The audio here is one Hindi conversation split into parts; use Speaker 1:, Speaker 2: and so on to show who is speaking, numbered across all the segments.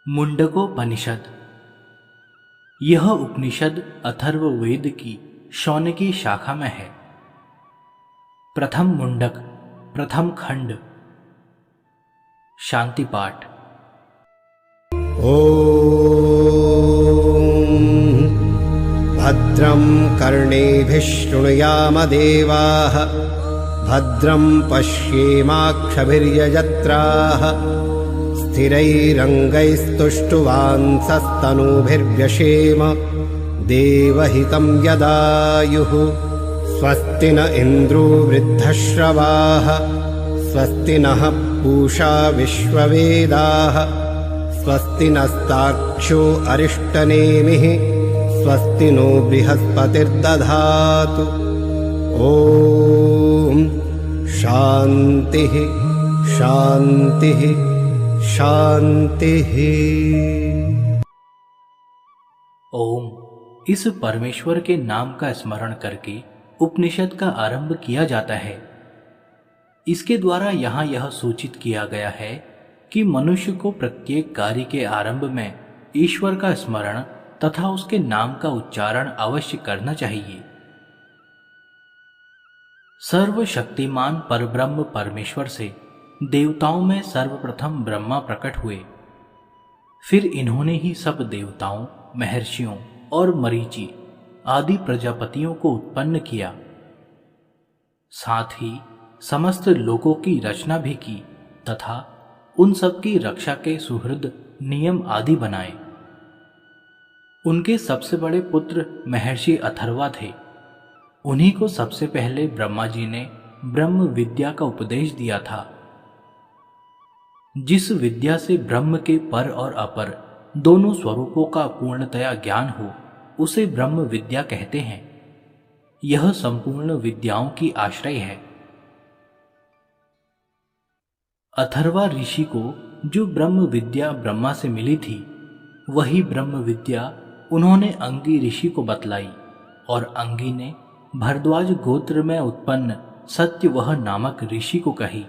Speaker 1: मुंडकोपनिषद। यह उपनिषद अथर्ववेद की शौनकी शाखा में है। प्रथम मुंडक, प्रथम खंड। शांति पाठ।
Speaker 2: ओम भद्रं कर्णेभिः शृणुयाम देवाः, भद्रं पश्येमाक्षभिर्यजत्राः, स्थिरैरङ्गैस्तुष्टुवांसस्तनूभिर्व्यशेम देवहितं यदायुः। स्वस्ति न इन्द्रो वृद्धश्रवाः, स्वस्ति नः पूषा विश्ववेदाः, स्वस्ति नस्तार्क्ष्यो अरिष्टनेमिः, स्वस्ति नो बृहस्पतिर्दधातु। ॐ शान्तिः शान्तिः शान्तिः।
Speaker 1: ओम। इस परमेश्वर के नाम का स्मरण करके उपनिषद का आरंभ किया जाता है। इसके द्वारा यहाँ यह सूचित किया गया है कि मनुष्य को प्रत्येक कार्य के आरंभ में ईश्वर का स्मरण तथा उसके नाम का उच्चारण अवश्य करना चाहिए। सर्वशक्तिमान परब्रह्म परमेश्वर से देवताओं में सर्वप्रथम ब्रह्मा प्रकट हुए। फिर इन्होंने ही सब देवताओं, महर्षियों और मरीचि आदि प्रजापतियों को उत्पन्न किया। साथ ही समस्त लोकों की रचना भी की तथा उन सब की रक्षा के सुहृद नियम आदि बनाए। उनके सबसे बड़े पुत्र महर्षि अथर्वा थे। उन्हीं को सबसे पहले ब्रह्मा जी ने ब्रह्म विद्या का उपदेश दिया था। जिस विद्या से ब्रह्म के पर और अपर दोनों स्वरूपों का पूर्णतया ज्ञान हो उसे ब्रह्म विद्या कहते हैं। यह संपूर्ण विद्याओं की आश्रय है। अथर्वा ऋषि को जो ब्रह्म विद्या ब्रह्मा से मिली थी वही ब्रह्म विद्या उन्होंने अंगी ऋषि को बतलाई और अंगी ने भरद्वाज गोत्र में उत्पन्न सत्यवह नामक ऋषि को कही।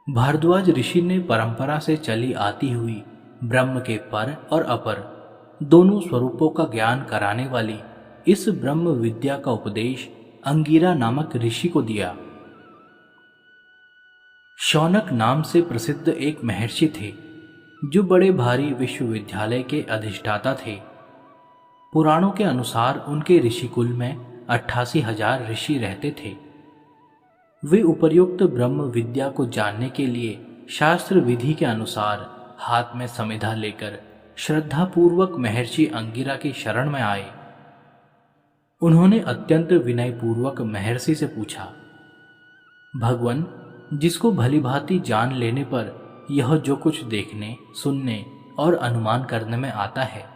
Speaker 1: भारद्वाज ऋषि ने परंपरा से चली आती हुई ब्रह्म के पर और अपर दोनों स्वरूपों का ज्ञान कराने वाली इस ब्रह्म विद्या का उपदेश अंगिरा नामक ऋषि को दिया। शौनक नाम से प्रसिद्ध एक महर्षि थे जो बड़े भारी विश्वविद्यालय के अधिष्ठाता थे। पुराणों के अनुसार उनके ऋषिकुल में 88,000 ऋषि रहते थे। वे उपर्युक्त ब्रह्म विद्या को जानने के लिए शास्त्र विधि के अनुसार हाथ में समिधा लेकर श्रद्धापूर्वक महर्षि अंगिरा की शरण में आए। उन्होंने अत्यंत विनयपूर्वक महर्षि से पूछा, भगवान, जिसको भलीभांति जान लेने पर यह जो कुछ देखने, सुनने और अनुमान करने में आता है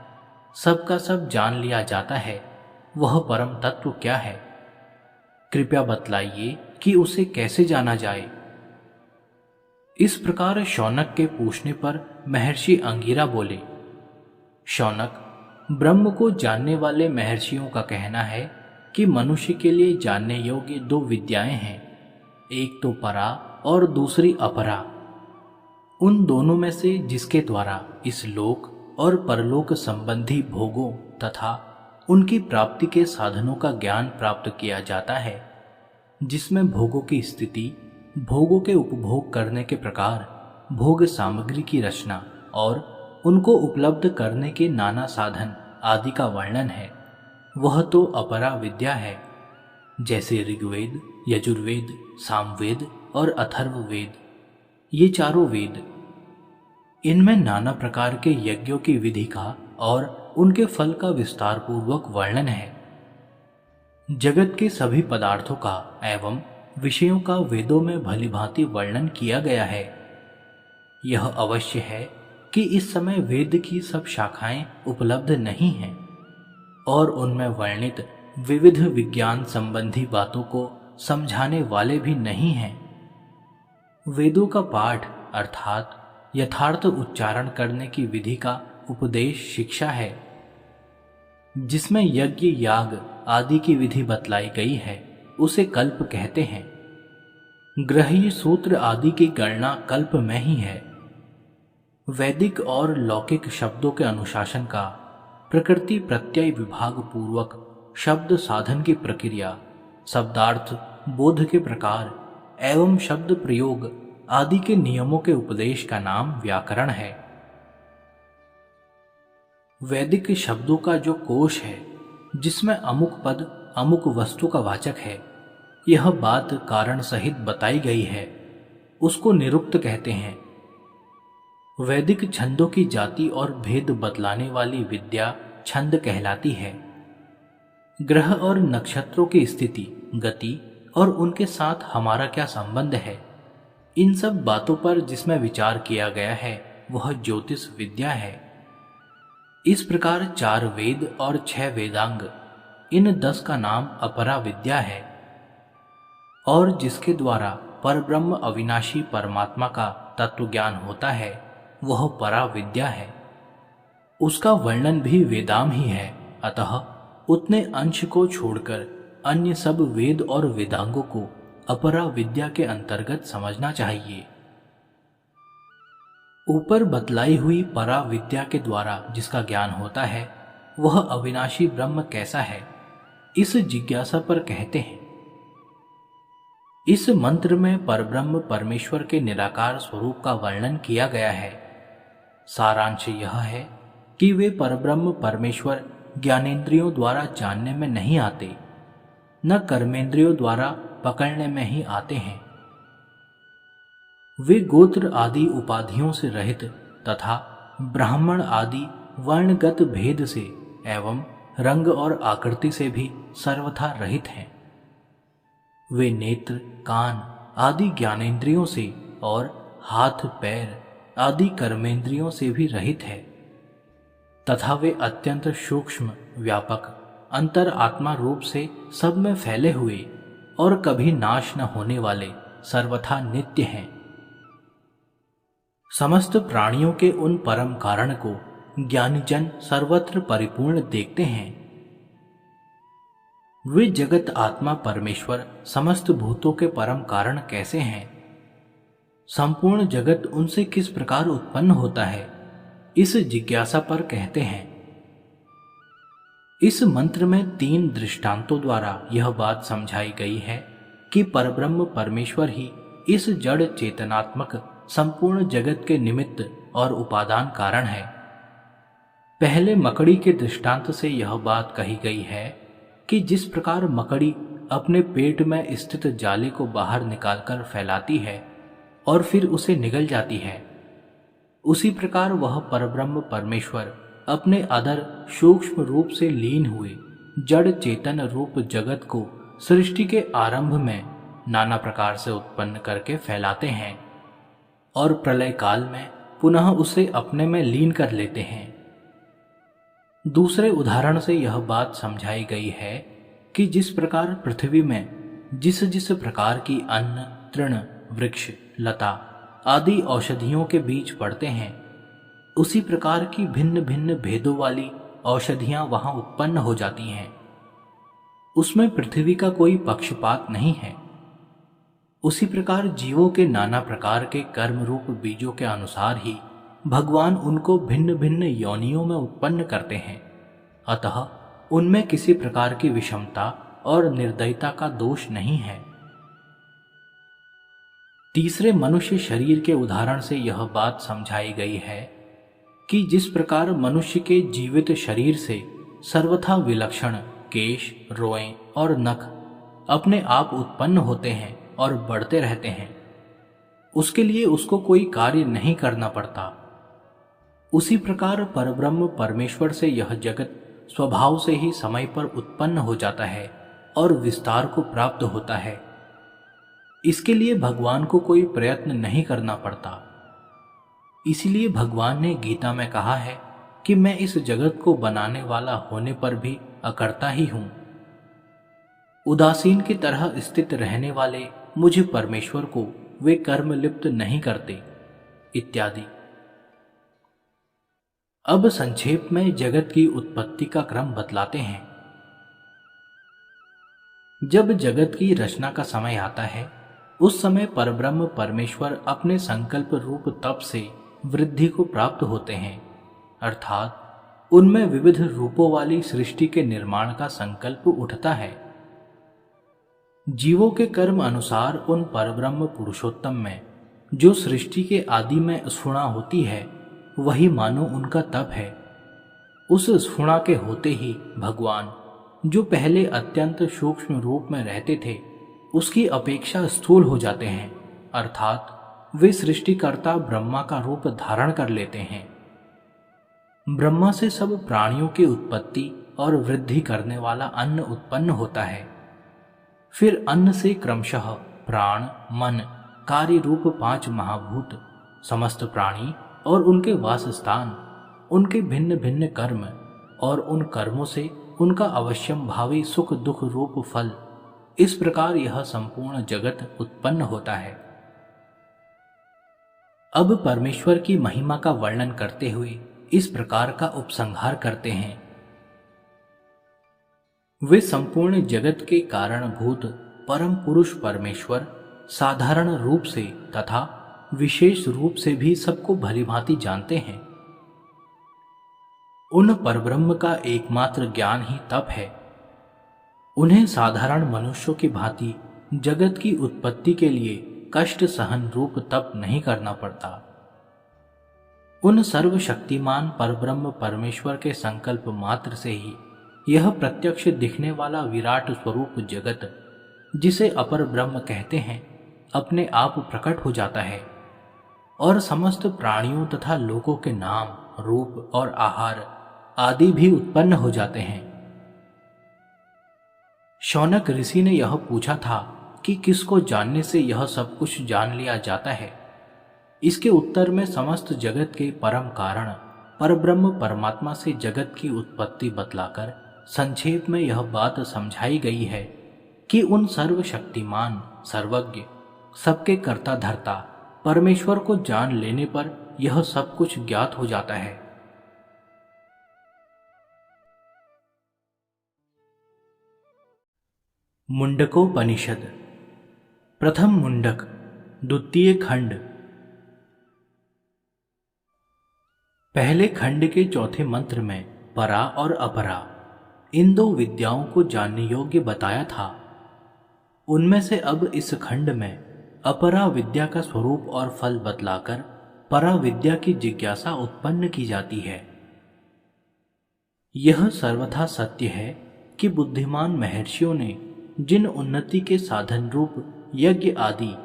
Speaker 1: सबका सब जान लिया जाता है, वह परम तत्व क्या है? कृपया बतलाइए कि उसे कैसे जाना जाए। इस प्रकार शौनक के पूछने पर महर्षि अंगिरा बोले, शौनक, ब्रह्म को जानने वाले महर्षियों का कहना है कि मनुष्य के लिए जानने योग्य दो विद्याएं हैं, एक तो परा और दूसरी अपरा। उन दोनों में से जिसके द्वारा इस लोक और परलोक संबंधी भोगों तथा उनकी प्राप्ति के साधनों का ज्ञान प्राप्त किया जाता है, जिसमें भोगों की स्थिति, भोगों के उपभोग करने के प्रकार, भोग सामग्री की रचना और उनको उपलब्ध करने के नाना साधन आदि का वर्णन है, वह तो अपरा विद्या है। जैसे ऋग्वेद, यजुर्वेद, सामवेद और अथर्ववेद, ये चारों वेद, इनमें नाना प्रकार के यज्ञों की विधि का और उनके फल का विस्तार पूर्वक वर्णन है। जगत के सभी पदार्थों का एवं विषयों का वेदों में भलीभांति वर्णन किया गया है। यह अवश्य है कि इस समय वेद की सब शाखाएं उपलब्ध नहीं हैं और उनमें वर्णित विविध विज्ञान संबंधी बातों को समझाने वाले भी नहीं हैं। वेदों का पाठ अर्थात यथार्थ उच्चारण करने की विधि का उपदेश शिक्षा है, जिसमें यज्ञ, याग आदि की विधि बतलाई गई है, उसे कल्प कहते हैं। ग्रह्य सूत्र आदि की गणना कल्प में ही है। वैदिक और लौकिक शब्दों के अनुशासन का, प्रकृति प्रत्यय विभाग पूर्वक शब्द साधन की प्रक्रिया, शब्दार्थ बोध के प्रकार एवं शब्द प्रयोग आदि के नियमों के उपदेश का नाम व्याकरण है। वैदिक शब्दों का जो कोश है, जिसमें अमुक पद अमुक वस्तु का वाचक है, यह बात कारण सहित बताई गई है, उसको निरुक्त कहते हैं। वैदिक छंदों की जाति और भेद बतलाने वाली विद्या छंद कहलाती है। ग्रह और नक्षत्रों की स्थिति, गति और उनके साथ हमारा क्या संबंध है, इन सब बातों पर जिसमें विचार किया गया है वह ज्योतिष विद्या है। इस प्रकार 4 वेद और 6 वेदांग, इन 10 का नाम अपरा विद्या है। और जिसके द्वारा परब्रह्म अविनाशी परमात्मा का तत्व ज्ञान होता है वह परा विद्या है। उसका वर्णन भी वेदाम ही है, अतः उतने अंश को छोड़कर अन्य सब वेद और वेदांगों को अपरा विद्या के अंतर्गत समझना चाहिए। ऊपर बतलाई हुई परा विद्या के द्वारा जिसका ज्ञान होता है वह अविनाशी ब्रह्म कैसा है, इस जिज्ञासा पर कहते हैं। इस मंत्र में परब्रह्म परमेश्वर के निराकार स्वरूप का वर्णन किया गया है। सारांश यह है कि वे परब्रह्म परमेश्वर ज्ञानेंद्रियों द्वारा जानने में नहीं आते, न कर्मेंद्रियों द्वारा पकड़ने में ही आते हैं। वे गोत्र आदि उपाधियों से रहित तथा ब्राह्मण आदि वर्णगत भेद से एवं रंग और आकृति से भी सर्वथा रहित हैं। वे नेत्र, कान आदि ज्ञानेंद्रियों से और हाथ पैर आदि कर्मेंद्रियों से भी रहित है तथा वे अत्यंत सूक्ष्म व्यापक अंतर आत्मा रूप से सब में फैले हुए और कभी नाश न होने वाले सर्वथा नित्य हैं। समस्त प्राणियों के उन परम कारण को ज्ञानीजन सर्वत्र परिपूर्ण देखते हैं। वे जगत आत्मा परमेश्वर समस्त भूतों के परम कारण कैसे हैं, संपूर्ण जगत उनसे किस प्रकार उत्पन्न होता है, इस जिज्ञासा पर कहते हैं। इस मंत्र में 3 दृष्टांतों द्वारा यह बात समझाई गई है कि परब्रह्म परमेश्वर ही इस जड़ चेतनात्मक संपूर्ण जगत के निमित्त और उपादान कारण है। पहले मकड़ी के दृष्टांत से यह बात कही गई है कि जिस प्रकार मकड़ी अपने पेट में स्थित जाले को बाहर निकालकर फैलाती है और फिर उसे निगल जाती है, उसी प्रकार वह परब्रह्म परमेश्वर अपने अधर सूक्ष्म रूप से लीन हुए जड़ चेतन रूप जगत को सृष्टि के आरंभ में नाना प्रकार से उत्पन्न करके फैलाते हैं और प्रलय काल में पुनः उसे अपने में लीन कर लेते हैं। दूसरे उदाहरण से यह बात समझाई गई है कि जिस प्रकार पृथ्वी में जिस जिस प्रकार की अन्न, तृण, वृक्ष, लता आदि औषधियों के बीज पड़ते हैं, उसी प्रकार की भिन्न भिन्न भेदों वाली औषधियां वहां उत्पन्न हो जाती हैं। उसमें पृथ्वी का कोई पक्षपात नहीं है। उसी प्रकार जीवों के नाना प्रकार के कर्म रूप बीजों के अनुसार ही भगवान उनको भिन्न भिन्न योनियों में उत्पन्न करते हैं। अतः उनमें किसी प्रकार की विषमता और निर्दयता का दोष नहीं है। तीसरे मनुष्य शरीर के उदाहरण से यह बात समझाई गई है कि जिस प्रकार मनुष्य के जीवित शरीर से सर्वथा विलक्षण केश, रोएं और नख अपने आप उत्पन्न होते हैं और बढ़ते रहते हैं, उसके लिए उसको कोई कार्य नहीं करना पड़ता, उसी प्रकार परब्रह्म परमेश्वर से यह जगत स्वभाव से ही समय पर उत्पन्न हो जाता है और विस्तार को प्राप्त होता है। इसके लिए भगवान को कोई प्रयत्न नहीं करना पड़ता। इसलिए भगवान ने गीता में कहा है कि मैं इस जगत को बनाने वाला होने पर भी अकर्ता ही हूं। उदासीन की तरह स्थित रहने वाले मुझे परमेश्वर को वे कर्म लिप्त नहीं करते इत्यादि। अब संक्षेप में जगत की उत्पत्ति का क्रम बतलाते हैं। जब जगत की रचना का समय आता है, उस समय परब्रह्म परमेश्वर अपने संकल्प रूप तप से वृद्धि को प्राप्त होते हैं, अर्थात उनमें विविध रूपों वाली सृष्टि के निर्माण का संकल्प उठता है। जीवों के कर्म अनुसार उन परब्रह्म पुरुषोत्तम में जो सृष्टि के आदि में स्फुणा होती है, वही मानो उनका तप है। उस स्फुणा के होते ही भगवान, जो पहले अत्यंत सूक्ष्म रूप में रहते थे, उसकी अपेक्षा स्थूल हो जाते हैं, अर्थात वे सृष्टिकर्ता ब्रह्मा का रूप धारण कर लेते हैं। ब्रह्मा से सब प्राणियों की उत्पत्ति और वृद्धि करने वाला अन्न उत्पन्न होता है। फिर अन्न से क्रमशः प्राण, मन, कार्य रूप 5 महाभूत, समस्त प्राणी और उनके वासस्थान, उनके भिन्न भिन्न कर्म और उन कर्मों से उनका अवश्यम भावी सुख दुख रूप फल, इस प्रकार यह संपूर्ण जगत उत्पन्न होता है। अब परमेश्वर की महिमा का वर्णन करते हुए इस प्रकार का उपसंहार करते हैं। वे संपूर्ण जगत के कारणभूत परम पुरुष परमेश्वर साधारण रूप से तथा विशेष रूप से भी सबको भलीभांति जानते हैं। उन परब्रह्म का एकमात्र ज्ञान ही तप है। उन्हें साधारण मनुष्यों की भांति जगत की उत्पत्ति के लिए कष्ट सहन रूप तप नहीं करना पड़ता। उन सर्वशक्तिमान परब्रह्म परमेश्वर के संकल्प मात्र से ही यह प्रत्यक्ष दिखने वाला विराट स्वरूप जगत, जिसे अपर ब्रह्म कहते हैं, अपने आप प्रकट हो जाता है और समस्त प्राणियों तथा लोकों के नाम, रूप और आहार आदि भी उत्पन्न हो जाते हैं। शौनक ऋषि ने यह पूछा था कि किसको जानने से यह सब कुछ जान लिया जाता है। इसके उत्तर में समस्त जगत के परम कारण परब्रह्म परमात्मा से जगत की उत्पत्ति बतलाकर संक्षेप में यह बात समझाई गई है कि उन सर्वशक्तिमान, सर्वज्ञ, सबके कर्ता धर्ता परमेश्वर को जान लेने पर यह सब कुछ ज्ञात हो जाता है। मुंडकोपनिषद प्रथम मुंडक, द्वितीय खंड। पहले खंड के चौथे मंत्र में परा और अपरा इन 2 विद्याओं को जानने योग्य बताया था। उनमें से अब इस खंड में अपरा विद्या का स्वरूप और फल बतलाकर परा विद्या की जिज्ञासा उत्पन्न की जाती है। यह सर्वथा सत्य है कि बुद्धिमान महर्षियों ने जिन उन्नति के साधन रूप यज्ञ आदि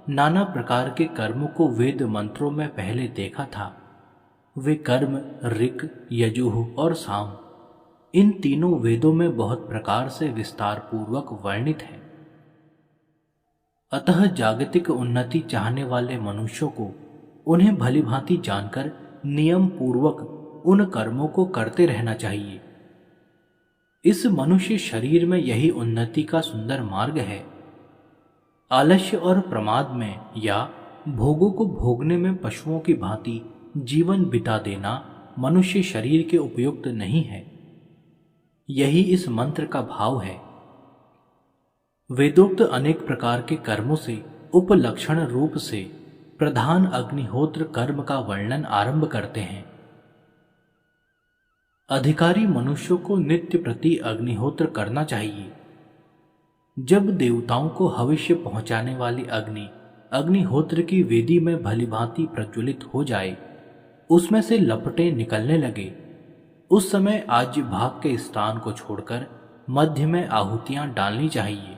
Speaker 1: नाना प्रकार के कर्मों को वेद मंत्रों में पहले देखा था, वे कर्म ऋक्, यजुः और साम, इन तीनों वेदों में बहुत प्रकार से विस्तार पूर्वक वर्णित है। अतः जागतिक उन्नति चाहने वाले मनुष्यों को उन्हें भलीभांति जानकर नियम पूर्वक उन कर्मों को करते रहना चाहिए। इस मनुष्य शरीर में यही उन्नति का सुंदर मार्ग है। आलस्य और प्रमाद में या भोगों को भोगने में पशुओं की भांति जीवन बिता देना मनुष्य शरीर के उपयुक्त नहीं है। यही इस मंत्र का भाव है। वेदोक्त अनेक प्रकार के कर्मों से उपलक्षण रूप से प्रधान अग्निहोत्र कर्म का वर्णन आरंभ करते हैं। अधिकारी मनुष्यों को नित्य प्रति अग्निहोत्र करना चाहिए। जब देवताओं को हविष्य पहुंचाने वाली अग्नि अग्निहोत्र की वेदी में भलीभांति प्रज्वलित हो जाए, उसमें से लपटें निकलने लगे, उस समय आज्य भाग के स्थान को छोड़कर मध्य में आहुतियां डालनी चाहिए,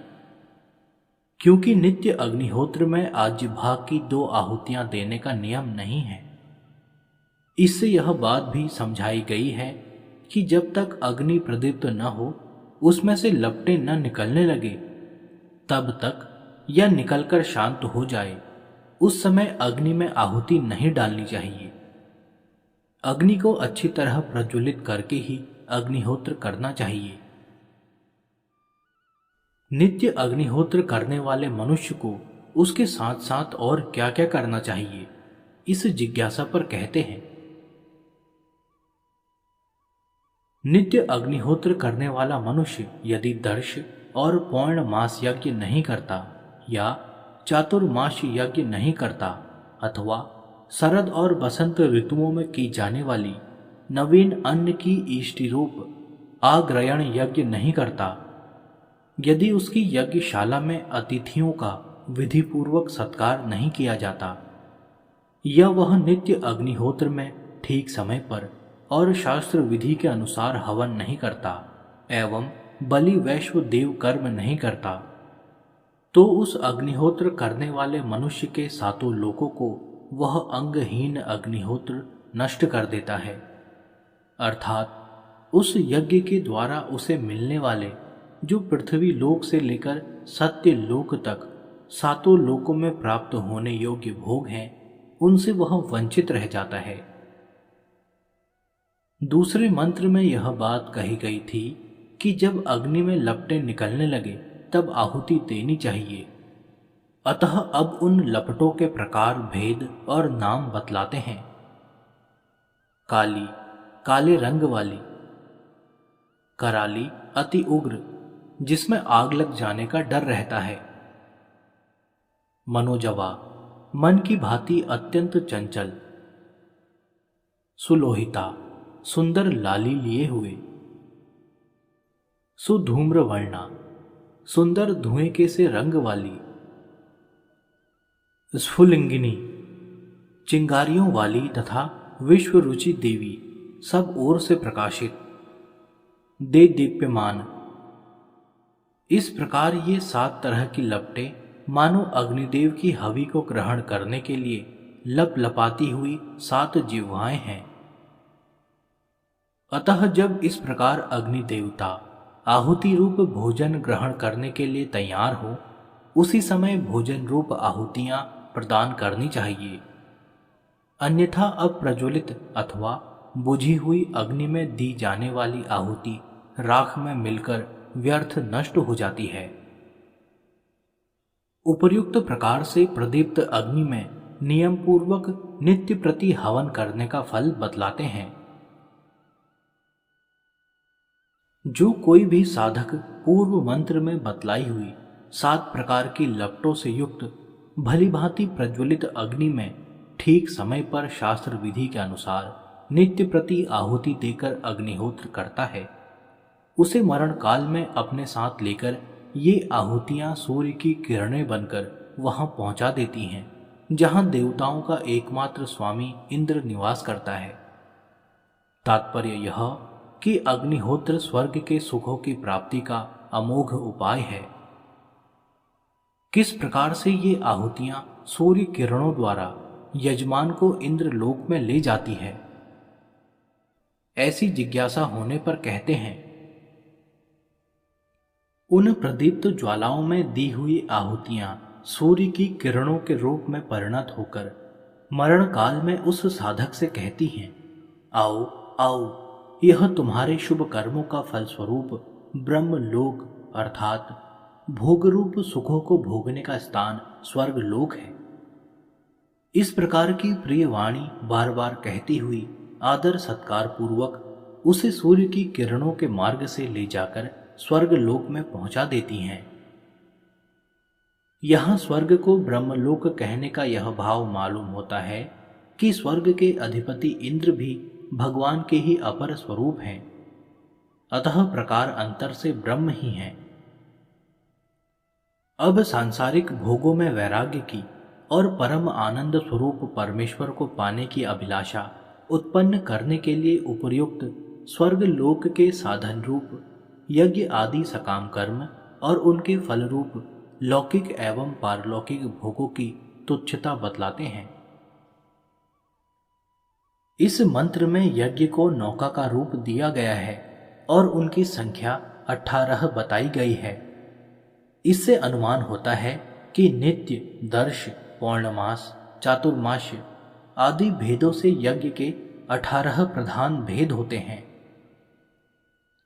Speaker 1: क्योंकि नित्य अग्निहोत्र में आज्य भाग की 2 आहुतियां देने का नियम नहीं है। इससे यह बात भी समझाई गई है कि जब तक अग्नि प्रदीप्त न हो, उसमें से लपटें न निकलने लगे, तब तक या निकलकर शांत हो जाए, उस समय अग्नि में आहुति नहीं डालनी चाहिए। अग्नि को अच्छी तरह प्रज्वलित करके ही अग्निहोत्र करना चाहिए। नित्य अग्निहोत्र करने वाले मनुष्य को उसके साथ साथ और क्या क्या करना चाहिए, इस जिज्ञासा पर कहते हैं। नित्य अग्निहोत्र करने वाला मनुष्य यदि दर्श और पौर्णमास यज्ञ नहीं करता या चातुर्मास यज्ञ नहीं करता अथवा शरद और बसंत ऋतुओं में की जाने वाली नवीन अन्न की इष्टि रूप आग्रयण यज्ञ नहीं करता, यदि उसकी यज्ञशाला में अतिथियों का विधिपूर्वक सत्कार नहीं किया जाता, या वह नित्य अग्निहोत्र में ठीक समय पर और शास्त्र विधि के अनुसार हवन नहीं करता एवं बलि वैश्व देव कर्म नहीं करता, तो उस अग्निहोत्र करने वाले मनुष्य के सातों लोकों को वह अंगहीन अग्निहोत्र नष्ट कर देता है। अर्थात उस यज्ञ के द्वारा उसे मिलने वाले जो पृथ्वी लोक से लेकर सत्य लोक तक सातों लोकों में प्राप्त होने योग्य भोग हैं, उनसे वह वंचित रह जाता है। दूसरे मंत्र में यह बात कही गई थी कि जब अग्नि में लपटें निकलने लगे तब आहुति देनी चाहिए। अतः अब उन लपटों के प्रकार, भेद और नाम बतलाते हैं। काली, काले रंग वाली। कराली, अति उग्र, जिसमें आग लग जाने का डर रहता है। मनोजवा, मन की भांति अत्यंत चंचल। सुलोहिता, सुंदर लाली लिए हुए। सुधूम्रवर्णा, सुंदर धुएं के से रंग वाली। स्फुलिंगिनी, चिंगारियों वाली तथा विश्वरुचि देवी, सब ओर से प्रकाशित। दे दीप्यमान। इस प्रकार ये 7 तरह की लपटें मानो अग्निदेव की हवि को ग्रहण करने के लिए लपलपाती हुई 7 जिह्वाएं हैं। अतः जब इस प्रकार अग्नि देवता आहुति रूप भोजन ग्रहण करने के लिए तैयार हो, उसी समय भोजन रूप आहुतियां प्रदान करनी चाहिए। अन्यथा अप्रज्वलित अथवा बुझी हुई अग्नि में दी जाने वाली आहुति राख में मिलकर व्यर्थ नष्ट हो जाती है। उपर्युक्त प्रकार से प्रदीप्त अग्नि में नियम पूर्वक नित्य प्रति हवन करने का फल बतलाते हैं। जो कोई भी साधक पूर्व मंत्र में बतलाई हुई 7 प्रकार की लपटों से युक्त भली भांति प्रज्वलित अग्नि में ठीक समय पर शास्त्र विधि के अनुसार नित्य प्रति आहुति देकर अग्निहोत्र करता है, उसे मरण काल में अपने साथ लेकर ये आहुतियां सूर्य की किरणें बनकर वहां पहुंचा देती हैं, जहां देवताओं का एकमात्र स्वामी इंद्र निवास करता है। तात्पर्य यह कि अग्निहोत्र स्वर्ग के सुखों की प्राप्ति का अमोघ उपाय है। किस प्रकार से ये आहुतियां सूर्य किरणों द्वारा यजमान को इंद्र लोक में ले जाती है, ऐसी जिज्ञासा होने पर कहते हैं, उन प्रदीप्त ज्वालाओं में दी हुई आहुतियां सूर्य की किरणों के रूप में परिणत होकर मरण काल में उस साधक से कहती हैं, आओ आओ, यह तुम्हारे शुभ कर्मों का फलस्वरूप ब्रह्म लोक अर्थात भोग रूप सुखों को भोगने का स्थान स्वर्ग लोक है। इस प्रकार की प्रिय वाणी बार बार कहती हुई आदर सत्कार पूर्वक उसे सूर्य की किरणों के मार्ग से ले जाकर स्वर्ग लोक में पहुंचा देती हैं। यहां स्वर्ग को ब्रह्मलोक कहने का यह भाव मालूम होता है कि स्वर्ग के अधिपति इंद्र भी भगवान के ही अपर स्वरूप हैं, अतः प्रकार अंतर से ब्रह्म ही हैं। अब सांसारिक भोगों में वैराग्य की और परम आनंद स्वरूप परमेश्वर को पाने की अभिलाषा उत्पन्न करने के लिए उपर्युक्त स्वर्ग लोक के साधन रूप यज्ञ आदि सकाम कर्म और उनके फल रूप लौकिक एवं पारलौकिक भोगों की तुच्छता बतलाते हैं। इस मंत्र में यज्ञ को नौका का रूप दिया गया है और उनकी संख्या 18 बताई गई है। इससे अनुमान होता है कि नित्य, दर्श, पौर्णमास, चातुर्मास्य आदि भेदों से यज्ञ के 18 प्रधान भेद होते हैं।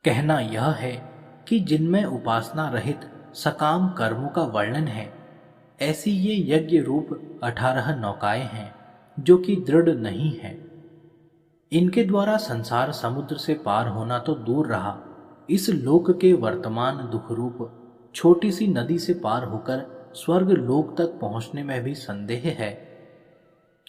Speaker 1: कहना यह है कि जिनमें उपासना रहित सकाम कर्मों का वर्णन है, ऐसी ये यज्ञ रूप 18 नौकाएं हैं जो कि दृढ़ नहीं है। इनके द्वारा संसार समुद्र से पार होना तो दूर रहा, इस लोक के वर्तमान दुख रूप छोटी सी नदी से पार होकर स्वर्ग लोक तक पहुंचने में भी संदेह है,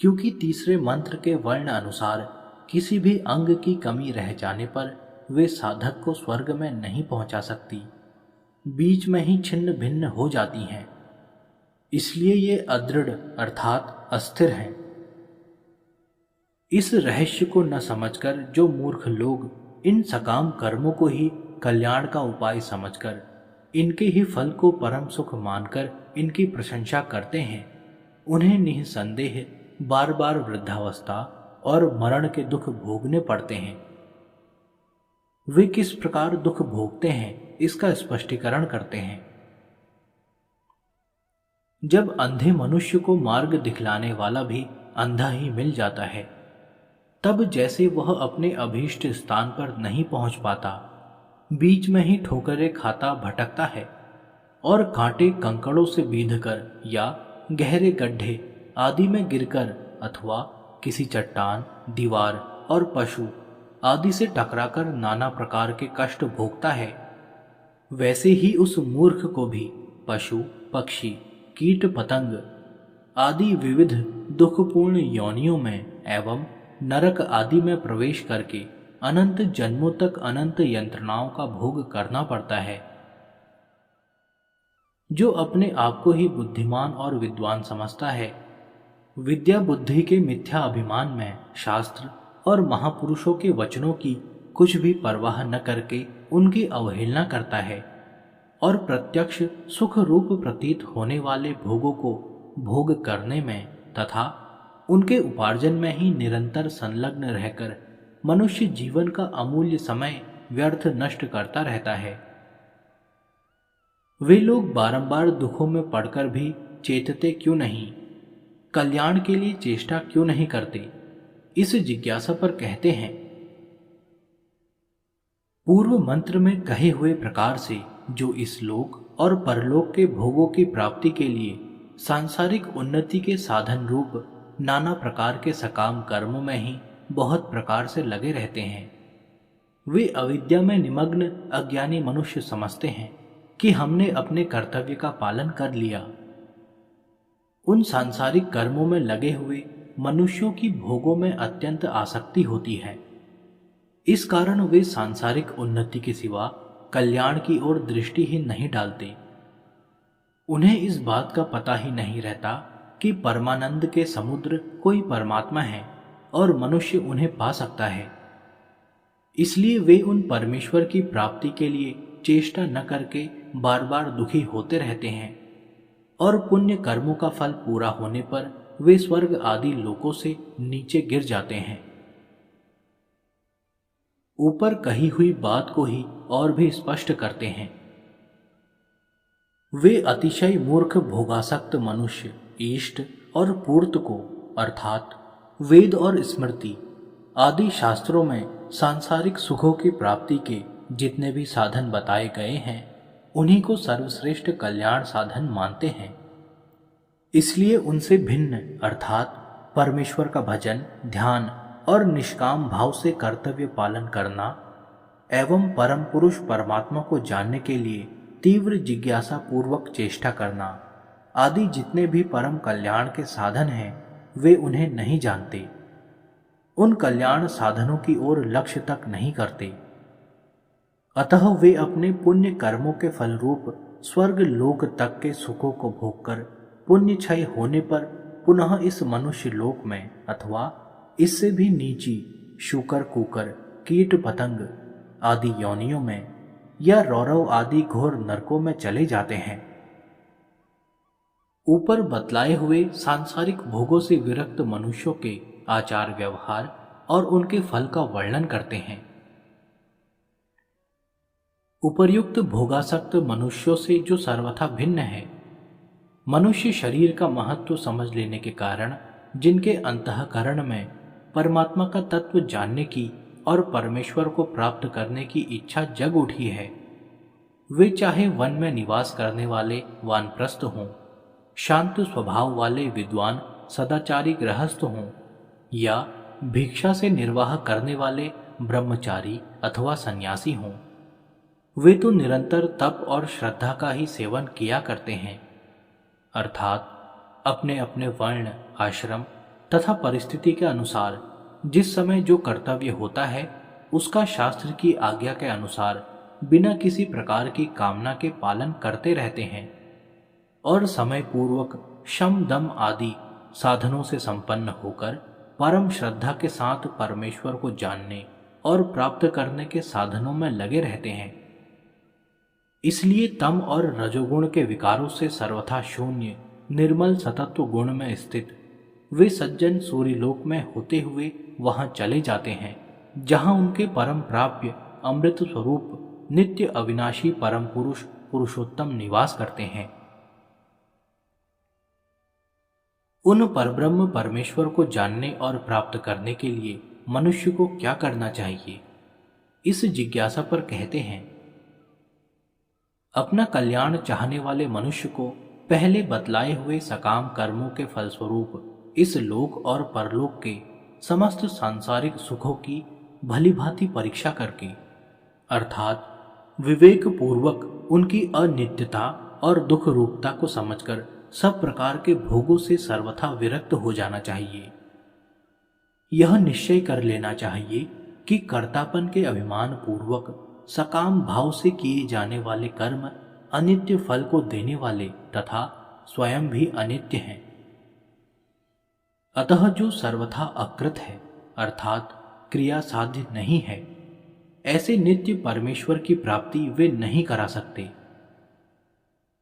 Speaker 1: क्योंकि तीसरे मंत्र के वर्ण अनुसार किसी भी अंग की कमी रह जाने पर वे साधक को स्वर्ग में नहीं पहुंचा सकती, बीच में ही छिन्न भिन्न हो जाती हैं। इसलिए ये अदृढ़ अर्थात अस्थिर हैं। इस रहस्य को न समझकर जो मूर्ख लोग इन सकाम कर्मों को ही कल्याण का उपाय समझकर इनके ही फल को परम सुख मानकर इनकी प्रशंसा करते हैं, उन्हें निःसंदेह बार बार वृद्धावस्था और मरण के दुख भोगने पड़ते हैं। वे किस प्रकार दुख भोगते हैं इसका स्पष्टीकरण करते हैं। जब अंधे मनुष्य को मार्ग दिखलाने वाला भी अंधा ही मिल जाता है, तब जैसे वह अपने अभीष्ट स्थान पर नहीं पहुंच पाता, बीच में ही ठोकरें खाता भटकता है और कांटे कंकड़ों से बीधकर या गहरे गड्ढे आदि में गिरकर अथवा किसी चट्टान, दीवार और पशु आदि से टकराकर नाना प्रकार के कष्ट भोगता है, वैसे ही उस मूर्ख को भी पशु, पक्षी, कीट पतंग आदि विविध दुखपूर्ण योनियों में एवं नरक आदि में प्रवेश करके अनंत जन्मों तक अनंत यंत्रणाओं का भोग करना पड़ता है। जो अपने आप को ही बुद्धिमान और विद्वान समझता है, विद्या बुद्धि के मिथ्या अभिमान में शास्त्र और महापुरुषों के वचनों की कुछ भी परवाह न करके उनकी अवहेलना करता है और प्रत्यक्ष सुख रूप प्रतीत होने वाले भोगों को भोग करने में तथा उनके उपार्जन में ही निरंतर संलग्न रहकर मनुष्य जीवन का अमूल्य समय व्यर्थ नष्ट करता रहता है। वे लोग बारंबार दुखों में पड़कर भी चेतते क्यों नहीं, कल्याण के लिए चेष्टा क्यों नहीं करते, इस जिज्ञासा पर कहते हैं। पूर्व मंत्र में कहे हुए प्रकार से जो इस लोक और परलोक के भोगों की प्राप्ति के लिए सांसारिक उन्नति के साधन रूप नाना प्रकार के सकाम कर्मों में ही बहुत प्रकार से लगे रहते हैं, वे अविद्या में निमग्न अज्ञानी मनुष्य समझते हैं कि हमने अपने कर्तव्य का पालन कर लिया। उन सांसारिक कर्मों में लगे हुए मनुष्यों की भोगों में अत्यंत आसक्ति होती है। इस कारण वे सांसारिक उन्नति के सिवा कल्याण की ओर दृष्टि ही नहीं डालते। उन्हें इस बात का पता ही नहीं रहता कि परमानंद के समुद्र कोई परमात्मा है और मनुष्य उन्हें पा सकता है। इसलिए वे उन परमेश्वर की प्राप्ति के लिए चेष्टा न करके बार बार दुखी होते रहते हैं और पुण्य कर्मों का फल पूरा होने पर वे स्वर्ग आदि लोकों से नीचे गिर जाते हैं। ऊपर कही हुई बात को ही और भी स्पष्ट करते हैं। वे अतिशय मूर्ख भोगासक्त मनुष्य इष्ट और पूर्त को अर्थात वेद और स्मृति आदि शास्त्रों में सांसारिक सुखों की प्राप्ति के जितने भी साधन बताए गए हैं, उन्हीं को सर्वश्रेष्ठ कल्याण साधन मानते हैं। इसलिए उनसे भिन्न अर्थात परमेश्वर का भजन, ध्यान और निष्काम भाव से कर्तव्य पालन करना एवं परम पुरुष परमात्मा को जानने के लिए तीव्र जिज्ञासा पूर्वक चेष्टा करना आदि जितने भी परम कल्याण के साधन हैं, वे उन्हें नहीं जानते, उन कल्याण साधनों की ओर लक्ष्य तक नहीं करते। अतः वे अपने पुण्य कर्मों के फलरूप स्वर्ग लोक तक के सुखों को भोगकर पुण्य क्षय होने पर पुनः इस मनुष्य लोक में अथवा इससे भी नीची शूकर कुकर कीट पतंग आदि योनियों में या रौरव आदि घोर नरकों में चले जाते हैं। ऊपर बतलाए हुए सांसारिक भोगों से विरक्त मनुष्यों के आचार व्यवहार और उनके फल का वर्णन करते हैं। उपर्युक्त भोगासक्त मनुष्यों से जो सर्वथा भिन्न है, मनुष्य शरीर का महत्व समझ लेने के कारण जिनके अंतःकरण में परमात्मा का तत्व जानने की और परमेश्वर को प्राप्त करने की इच्छा जग उठी है, वे चाहे वन में निवास करने वाले वानप्रस्थ हों, शांत स्वभाव वाले विद्वान सदाचारी गृहस्थ हों या भिक्षा से निर्वाह करने वाले ब्रह्मचारी अथवा सन्यासी हों, वे तो निरंतर तप और श्रद्धा का ही सेवन किया करते हैं, अर्थात अपने अपने वर्ण, आश्रम तथा परिस्थिति के अनुसार जिस समय जो कर्तव्य होता है उसका शास्त्र की आज्ञा के अनुसार बिना किसी प्रकार की कामना के पालन करते रहते हैं और समय पूर्वक शम दम आदि साधनों से संपन्न होकर परम श्रद्धा के साथ परमेश्वर को जानने और प्राप्त करने के साधनों में लगे रहते हैं। इसलिए तम और रजोगुण के विकारों से सर्वथा शून्य निर्मल सतत्व गुण में स्थित वे सज्जन सूर्यलोक में होते हुए वहां चले जाते हैं, जहां उनके परम प्राप्य अमृत स्वरूप नित्य अविनाशी परम पुरुष पुरुषोत्तम निवास करते हैं। उन परब्रह्म परमेश्वर को जानने और प्राप्त करने के लिए मनुष्य को क्या करना चाहिए, इस जिज्ञासा पर कहते हैं, अपना कल्याण चाहने वाले मनुष्य को पहले बतलाए हुए सकाम कर्मों के फलस्वरूप इस लोक और परलोक के समस्त सांसारिक सुखों की भली भांति परीक्षा करके अर्थात विवेक पूर्वक उनकी अनित्यता और दुख रूपता को समझकर सब प्रकार के भोगों से सर्वथा विरक्त हो जाना चाहिए। यह निश्चय कर लेना चाहिए कि कर्तापन के अभिमान पूर्वक सकाम भाव से किए जाने वाले कर्म अनित्य फल को देने वाले तथा स्वयं भी अनित्य हैं। अतः जो सर्वथा अकृत है अर्थात क्रिया साध्य नहीं है, ऐसे नित्य परमेश्वर की प्राप्ति वे नहीं करा सकते।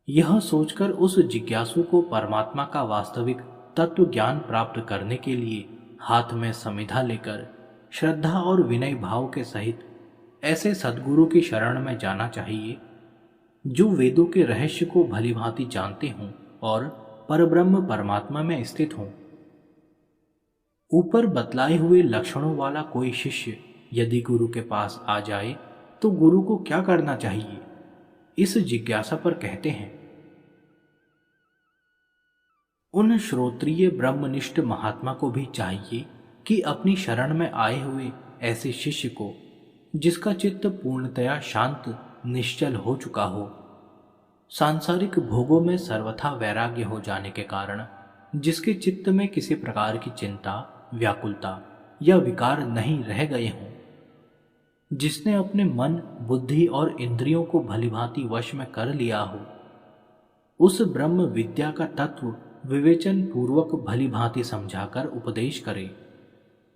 Speaker 1: यह सोचकर उस जिज्ञासु को परमात्मा का वास्तविक तत्व ज्ञान प्राप्त करने के लिए हाथ में समिधा लेकर श्रद्धा और विनय भाव के सहित ऐसे सद्गुरु की शरण में जाना चाहिए जो वेदों के रहस्य को भली भांति जानते हों और परब्रह्म परमात्मा में स्थित हों। ऊपर बतलाए हुए लक्षणों वाला कोई शिष्य यदि गुरु के पास आ जाए तो गुरु को क्या करना चाहिए, इस जिज्ञासा पर कहते हैं, उन श्रोत्रिय ब्रह्मनिष्ठ महात्मा को भी चाहिए कि अपनी शरण में आए हुए ऐसे शिष्य को, जिसका चित्त पूर्णतया शांत निश्चल हो चुका हो, सांसारिक भोगों में सर्वथा वैराग्य हो जाने के कारण जिसके चित्त में किसी प्रकार की चिंता व्याकुलता या विकार नहीं रह गए हों, जिसने अपने मन बुद्धि और इंद्रियों को भलीभांति वश में कर लिया हो, उस ब्रह्म विद्या का तत्व विवेचन पूर्वक भलीभांति समझाकर उपदेश करे,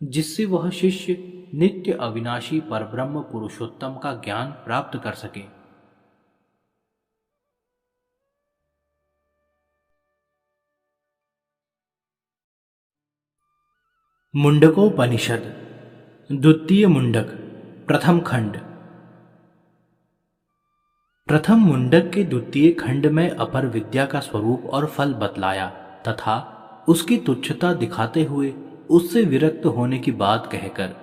Speaker 1: जिससे वह शिष्य नित्य अविनाशी परब्रह्म पुरुषोत्तम का ज्ञान प्राप्त कर सके। मुंडकोपनिषद द्वितीय मुंडक प्रथम खंड। प्रथम मुंडक के द्वितीय खंड में अपर विद्या का स्वरूप और फल बतलाया तथा उसकी तुच्छता दिखाते हुए उससे विरक्त होने की बात कहकर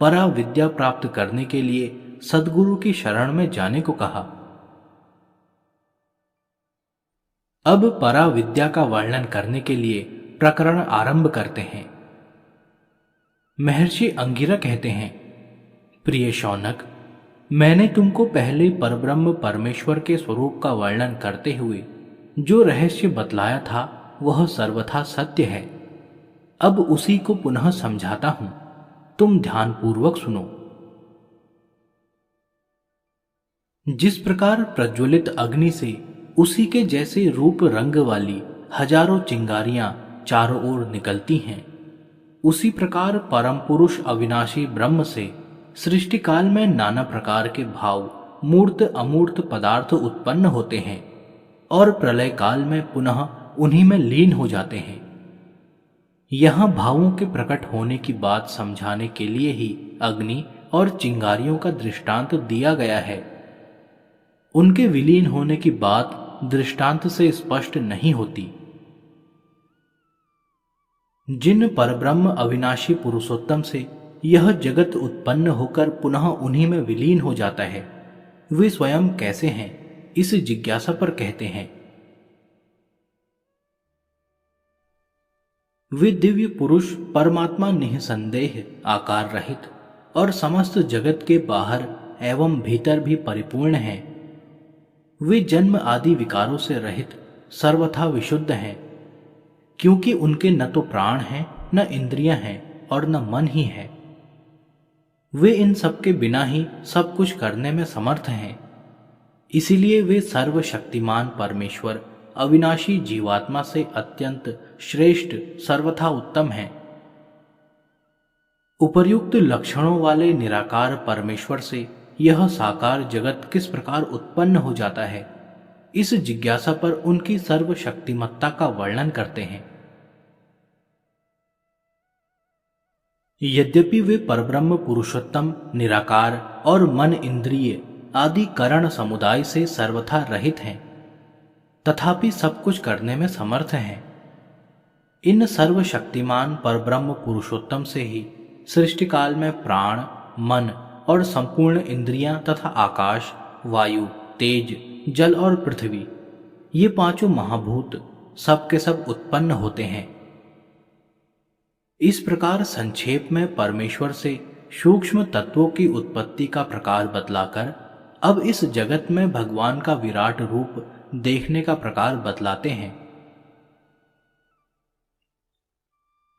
Speaker 1: परा विद्या प्राप्त करने के लिए सद्गुरु की शरण में जाने को कहा। अब परा विद्या का वर्णन करने के लिए प्रकरण आरंभ करते हैं। महर्षि अंगिरा कहते हैं, प्रिय शौनक, मैंने तुमको पहले परब्रह्म परमेश्वर के स्वरूप का वर्णन करते हुए जो रहस्य बतलाया था वह सर्वथा सत्य है। अब उसी को पुनः समझाता हूं, तुम ध्यानपूर्वक सुनो। जिस प्रकार प्रज्वलित अग्नि से उसी के जैसे रूप रंग वाली हजारों चिंगारियां चारों ओर निकलती हैं, उसी प्रकार परम पुरुष अविनाशी ब्रह्म से सृष्टि काल में नाना प्रकार के भाव मूर्त अमूर्त पदार्थ उत्पन्न होते हैं और प्रलय काल में पुनः उन्हीं में लीन हो जाते हैं। यहां भावों के प्रकट होने की बात समझाने के लिए ही अग्नि और चिंगारियों का दृष्टांत दिया गया है। उनके विलीन होने की बात दृष्टांत से स्पष्ट नहीं होती। जिन परब्रह्म अविनाशी पुरुषोत्तम से यह जगत उत्पन्न होकर पुनः उन्हीं में विलीन हो जाता है, वे स्वयं कैसे हैं, इस जिज्ञासा पर कहते हैं। वे दिव्य पुरुष परमात्मा निःसंदेह आकार रहित और समस्त जगत के बाहर एवं भीतर भी परिपूर्ण हैं। वे जन्म आदि विकारों से रहित सर्वथा विशुद्ध हैं, क्योंकि उनके न तो प्राण हैं न इंद्रियां हैं और न मन ही है। वे इन सब के बिना ही सब कुछ करने में समर्थ हैं। इसीलिए वे सर्वशक्तिमान परमेश्वर अविनाशी जीवात्मा से अत्यंत श्रेष्ठ, सर्वथा उत्तम हैं। उपर्युक्त लक्षणों वाले निराकार परमेश्वर से यह साकार जगत किस प्रकार उत्पन्न हो जाता है, इस जिज्ञासा पर उनकी सर्वशक्तिमत्ता का वर्णन करते हैं। यद्यपि वे परब्रह्म पुरुषोत्तम, निराकार और मन इंद्रिय आदि करण समुदाय से सर्वथा रहित हैं, तथापि सब कुछ करने में समर्थ हैं। इन सर्वशक्तिमान परब्रह्म पुरुषोत्तम से ही सृष्टि काल में प्राण, मन और संपूर्ण इंद्रियां तथा आकाश, वायु, तेज, जल और पृथ्वी, ये पांचों महाभूत सब के सब उत्पन्न होते हैं। इस प्रकार संक्षेप में परमेश्वर से सूक्ष्म तत्वों की उत्पत्ति का प्रकार बतलाकर अब इस जगत में भगवान का विराट रूप देखने का प्रकार बतलाते हैं।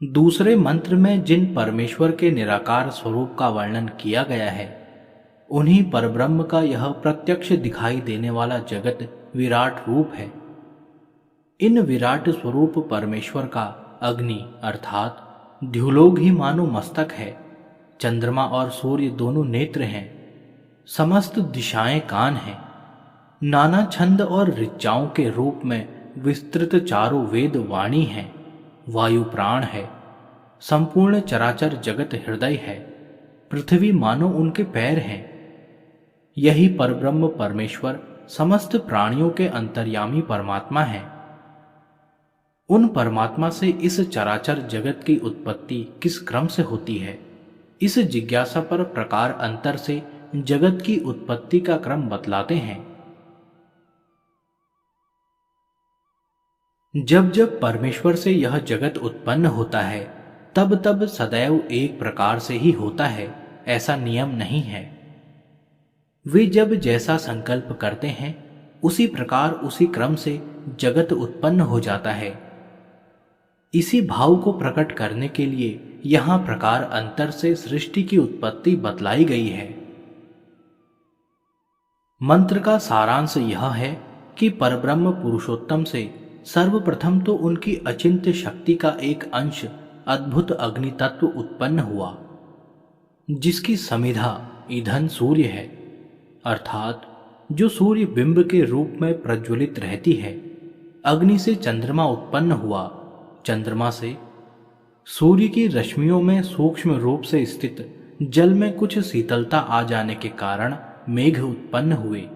Speaker 1: दूसरे मंत्र में जिन परमेश्वर के निराकार स्वरूप का वर्णन किया गया है, उन्हीं परब्रह्म का यह प्रत्यक्ष दिखाई देने वाला जगत विराट रूप है। इन विराट स्वरूप परमेश्वर का अग्नि अर्थात द्युलोक ही मानो मस्तक है, चंद्रमा और सूर्य दोनों नेत्र हैं, समस्त दिशाएं कान हैं, नाना छंद और ऋचाओं के रूप में विस्तृत चारों वेद वाणी हैं, वायु प्राण है, संपूर्ण चराचर जगत हृदय है, पृथ्वी मानो उनके पैर हैं। यही परब्रह्म परमेश्वर समस्त प्राणियों के अंतर्यामी परमात्मा है। उन परमात्मा से इस चराचर जगत की उत्पत्ति किस क्रम से होती है, इस जिज्ञासा पर प्रकार अंतर से जगत की उत्पत्ति का क्रम बतलाते हैं। जब जब परमेश्वर से यह जगत उत्पन्न होता है, तब तब सदैव एक प्रकार से ही होता है, ऐसा नियम नहीं है। वे जब जैसा संकल्प करते हैं, उसी प्रकार उसी क्रम से जगत उत्पन्न हो जाता है। इसी भाव को प्रकट करने के लिए यहां प्रकार अंतर से सृष्टि की उत्पत्ति बतलाई गई है। मंत्र का सारांश यह है कि परब्रह्म पुरुषोत्तम से सर्वप्रथम तो उनकी अचिंत्य शक्ति का एक अंश अद्भुत अग्नि तत्व उत्पन्न हुआ, जिसकी समिधा ईंधन सूर्य है, अर्थात जो सूर्य बिंब के रूप में प्रज्वलित रहती है। अग्नि से चंद्रमा उत्पन्न हुआ, चंद्रमा से सूर्य की रश्मियों में सूक्ष्म रूप से स्थित जल में कुछ शीतलता आ जाने के कारण मेघ उत्पन्न हुए।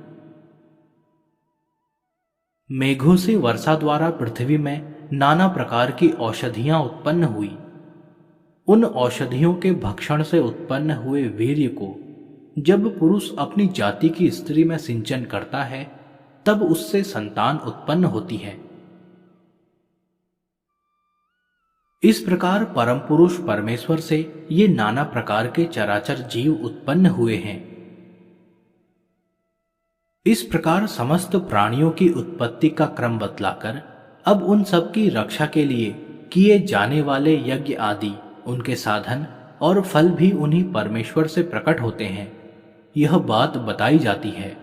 Speaker 1: मेघों से वर्षा द्वारा पृथ्वी में नाना प्रकार की औषधियां उत्पन्न हुई। उन औषधियों के भक्षण से उत्पन्न हुए वीर्य को जब पुरुष अपनी जाति की स्त्री में सिंचन करता है, तब उससे संतान उत्पन्न होती है। इस प्रकार परम पुरुष परमेश्वर से ये नाना प्रकार के चराचर जीव उत्पन्न हुए हैं। इस प्रकार समस्त प्राणियों की उत्पत्ति का क्रम बतलाकर अब उन सब की रक्षा के लिए किए जाने वाले यज्ञ आदि, उनके साधन और फल भी उन्हीं परमेश्वर से प्रकट होते हैं, यह बात बताई जाती है।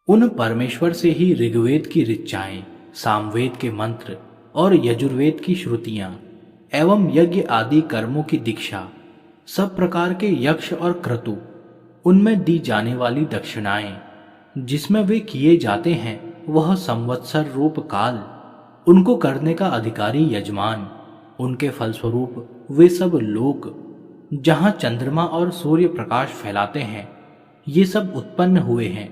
Speaker 1: उन परमेश्वर से ही ऋग्वेद की ऋचाएं, सामवेद के मंत्र और यजुर्वेद की श्रुतियां एवं यज्ञ आदि कर्मों की दीक्षा, सब प्रकार के यक्ष और क्रतु, उनमें दी जाने वाली दक्षिणाएं, जिसमें वे किए जाते हैं, वह संवत्सर रूप काल, उनको करने का अधिकारी यजमान, उनके फलस्वरूप वे सब लोक जहां चंद्रमा और सूर्य प्रकाश फैलाते हैं, ये सब उत्पन्न हुए हैं।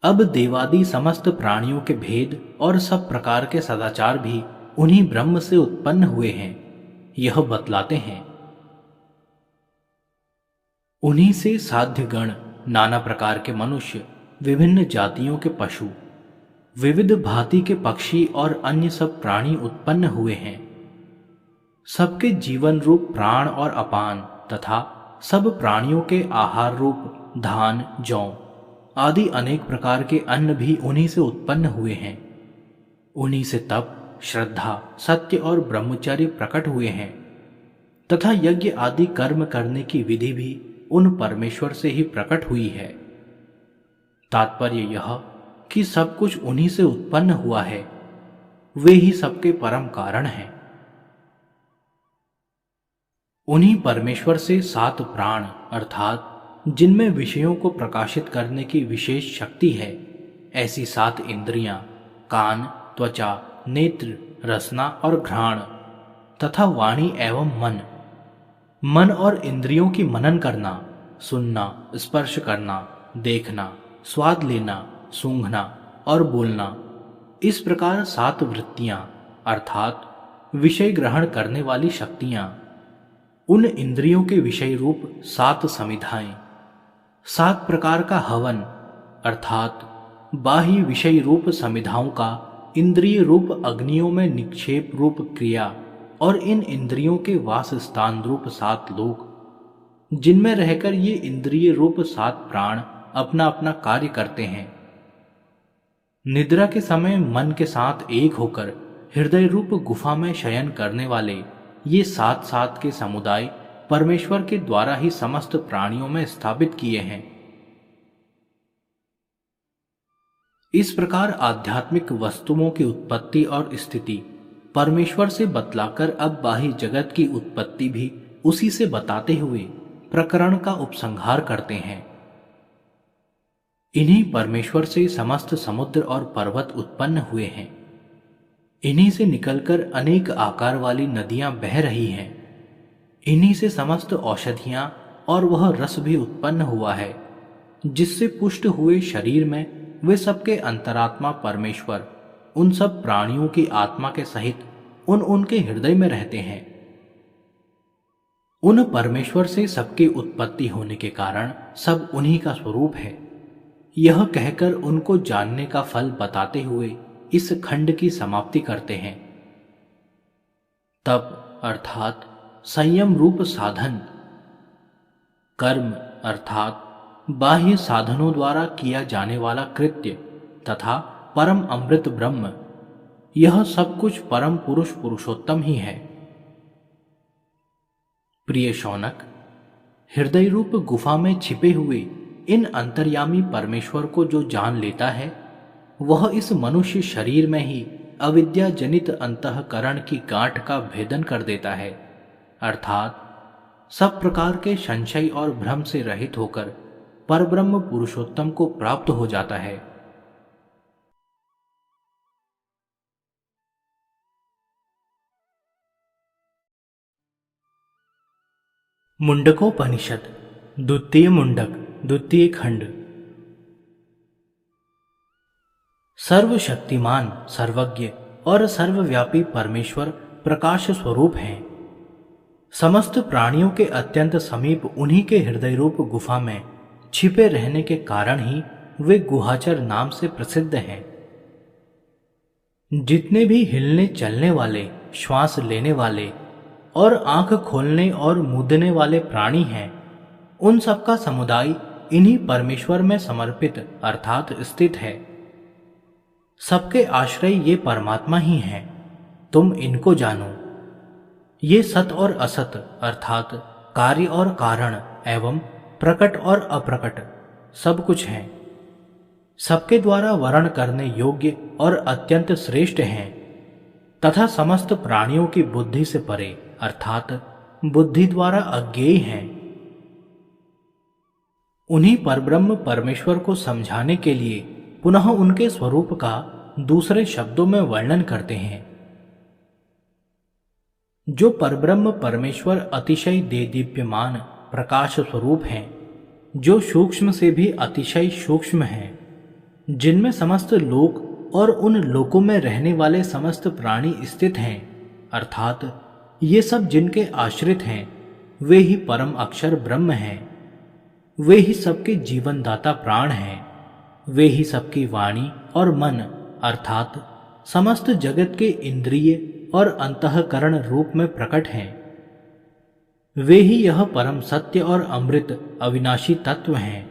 Speaker 1: अब देवादि समस्त प्राणियों के भेद और सब प्रकार के सदाचार भी उन्हीं ब्रह्म से उत्पन्न हुए हैं, यह बतलाते हैं। उन्हीं से साध्य गण, नाना प्रकार के मनुष्य, विभिन्न जातियों के पशु, विविध भांति के पक्षी और अन्य सब प्राणी उत्पन्न हुए हैं। सबके जीवन रूप प्राण और अपान तथा सब प्राणियों के आहार रूप धान, जौ आदि अनेक प्रकार के अन्न भी उन्हीं से उत्पन्न हुए हैं, उन्हीं से तप, श्रद्धा, सत्य और ब्रह्मचर्य प्रकट हुए हैं तथा यज्ञ आदि कर्म करने की विधि भी उन परमेश्वर से ही प्रकट हुई है। तात्पर्य यह कि सब कुछ उन्हीं से उत्पन्न हुआ है, वे ही सबके परम कारण हैं। उन्हीं परमेश्वर से 7 प्राण अर्थात जिनमें विषयों को प्रकाशित करने की विशेष शक्ति है, ऐसी 7 इंद्रियां कान, त्वचा, नेत्र, रसना और घ्राण तथा वाणी एवं मन और इंद्रियों की मनन करना, सुनना, स्पर्श करना, देखना, स्वाद लेना, सूंघना और बोलना, इस प्रकार 7 वृत्तियां अर्थात विषय ग्रहण करने वाली शक्तियां, उन इंद्रियों के विषय रूप 7 समिधाएं, 7 प्रकार का हवन अर्थात बाह्य विषय रूप समिधाओं का इंद्रिय रूप अग्नियों में निक्षेप रूप क्रिया और इन इंद्रियों के वास स्थान रूप 7 लोक, जिनमें रहकर ये इंद्रिय रूप 7 प्राण अपना अपना कार्य करते हैं। निद्रा के समय मन के साथ एक होकर हृदय रूप गुफा में शयन करने वाले ये 7 के समुदाय परमेश्वर के द्वारा ही समस्त प्राणियों में स्थापित किए हैं। इस प्रकार आध्यात्मिक वस्तुओं की उत्पत्ति और स्थिति परमेश्वर से बतलाकर अब बाह्य जगत की उत्पत्ति भी उसी से बताते हुए प्रकरण का उपसंहार करते हैं। इन्हीं परमेश्वर से समस्त समुद्र और पर्वत उत्पन्न हुए हैं। इन्हीं से निकलकर अनेक आकार वाली नदियां बह रही हैं। इन्हीं से समस्त औषधियां और वह रस भी उत्पन्न हुआ है, जिससे पुष्ट हुए शरीर में वे सबके अंतरात्मा परमेश्वर उन सब प्राणियों की आत्मा के सहित उनके हृदय में रहते हैं। उन परमेश्वर से सबकी उत्पत्ति होने के कारण सब उन्हीं का स्वरूप है, यह कहकर उनको जानने का फल बताते हुए इस खंड की समाप्ति करते हैं। तप अर्थात संयम रूप साधन, कर्म अर्थात बाह्य साधनों द्वारा किया जाने वाला कृत्य तथा परम अमृत ब्रह्म, यह सब कुछ परम पुरुष पुरुषोत्तम ही है। प्रिय शौनक, हृदय रूप गुफा में छिपे हुए इन अंतर्यामी परमेश्वर को जो जान लेता है, वह इस मनुष्य शरीर में ही अविद्या जनित अंतःकरण की गांठ का भेदन कर देता है, अर्थात सब प्रकार के संशय और भ्रम से रहित होकर परब्रह्म पुरुषोत्तम को प्राप्त हो जाता है। मुंडकोपनिषद द्वितीय मुंडक द्वितीय खंड। सर्वशक्तिमान, सर्वज्ञ और सर्वव्यापी परमेश्वर प्रकाश स्वरूप हैं। समस्त प्राणियों के अत्यंत समीप उन्हीं के हृदय रूप गुफा में छिपे रहने के कारण ही वे गुहाचर नाम से प्रसिद्ध हैं। जितने भी हिलने चलने वाले, श्वास लेने वाले और आंख खोलने और मूंदने वाले प्राणी हैं, उन सबका समुदाय इन्हीं परमेश्वर में समर्पित अर्थात स्थित है। सबके आश्रय ये परमात्मा ही हैं, तुम इनको जानो। ये सत और असत अर्थात कार्य और कारण एवं प्रकट और अप्रकट सब कुछ हैं। सबके द्वारा वर्ण करने योग्य और अत्यंत श्रेष्ठ हैं तथा समस्त प्राणियों की बुद्धि से परे अर्थात बुद्धि द्वारा अज्ञेय हैं। उन्हीं परब्रह्म परमेश्वर को समझाने के लिए पुनः उनके स्वरूप का दूसरे शब्दों में वर्णन करते हैं। जो परब्रह्म परमेश्वर अतिशय देदीप्यमान प्रकाश स्वरूप हैं, जो सूक्ष्म से भी अतिशय सूक्ष्म हैं, जिनमें समस्त लोक और उन लोकों में रहने वाले समस्त प्राणी स्थित हैं, अर्थात ये सब जिनके आश्रित हैं, वे ही परम अक्षर ब्रह्म हैं। वे ही सबके जीवनदाता प्राण हैं। वे ही सबकी वाणी और मन अर्थात समस्त जगत के इंद्रिय और अंतःकरण रूप में प्रकट हैं। वे ही यह परम सत्य और अमृत अविनाशी तत्व हैं।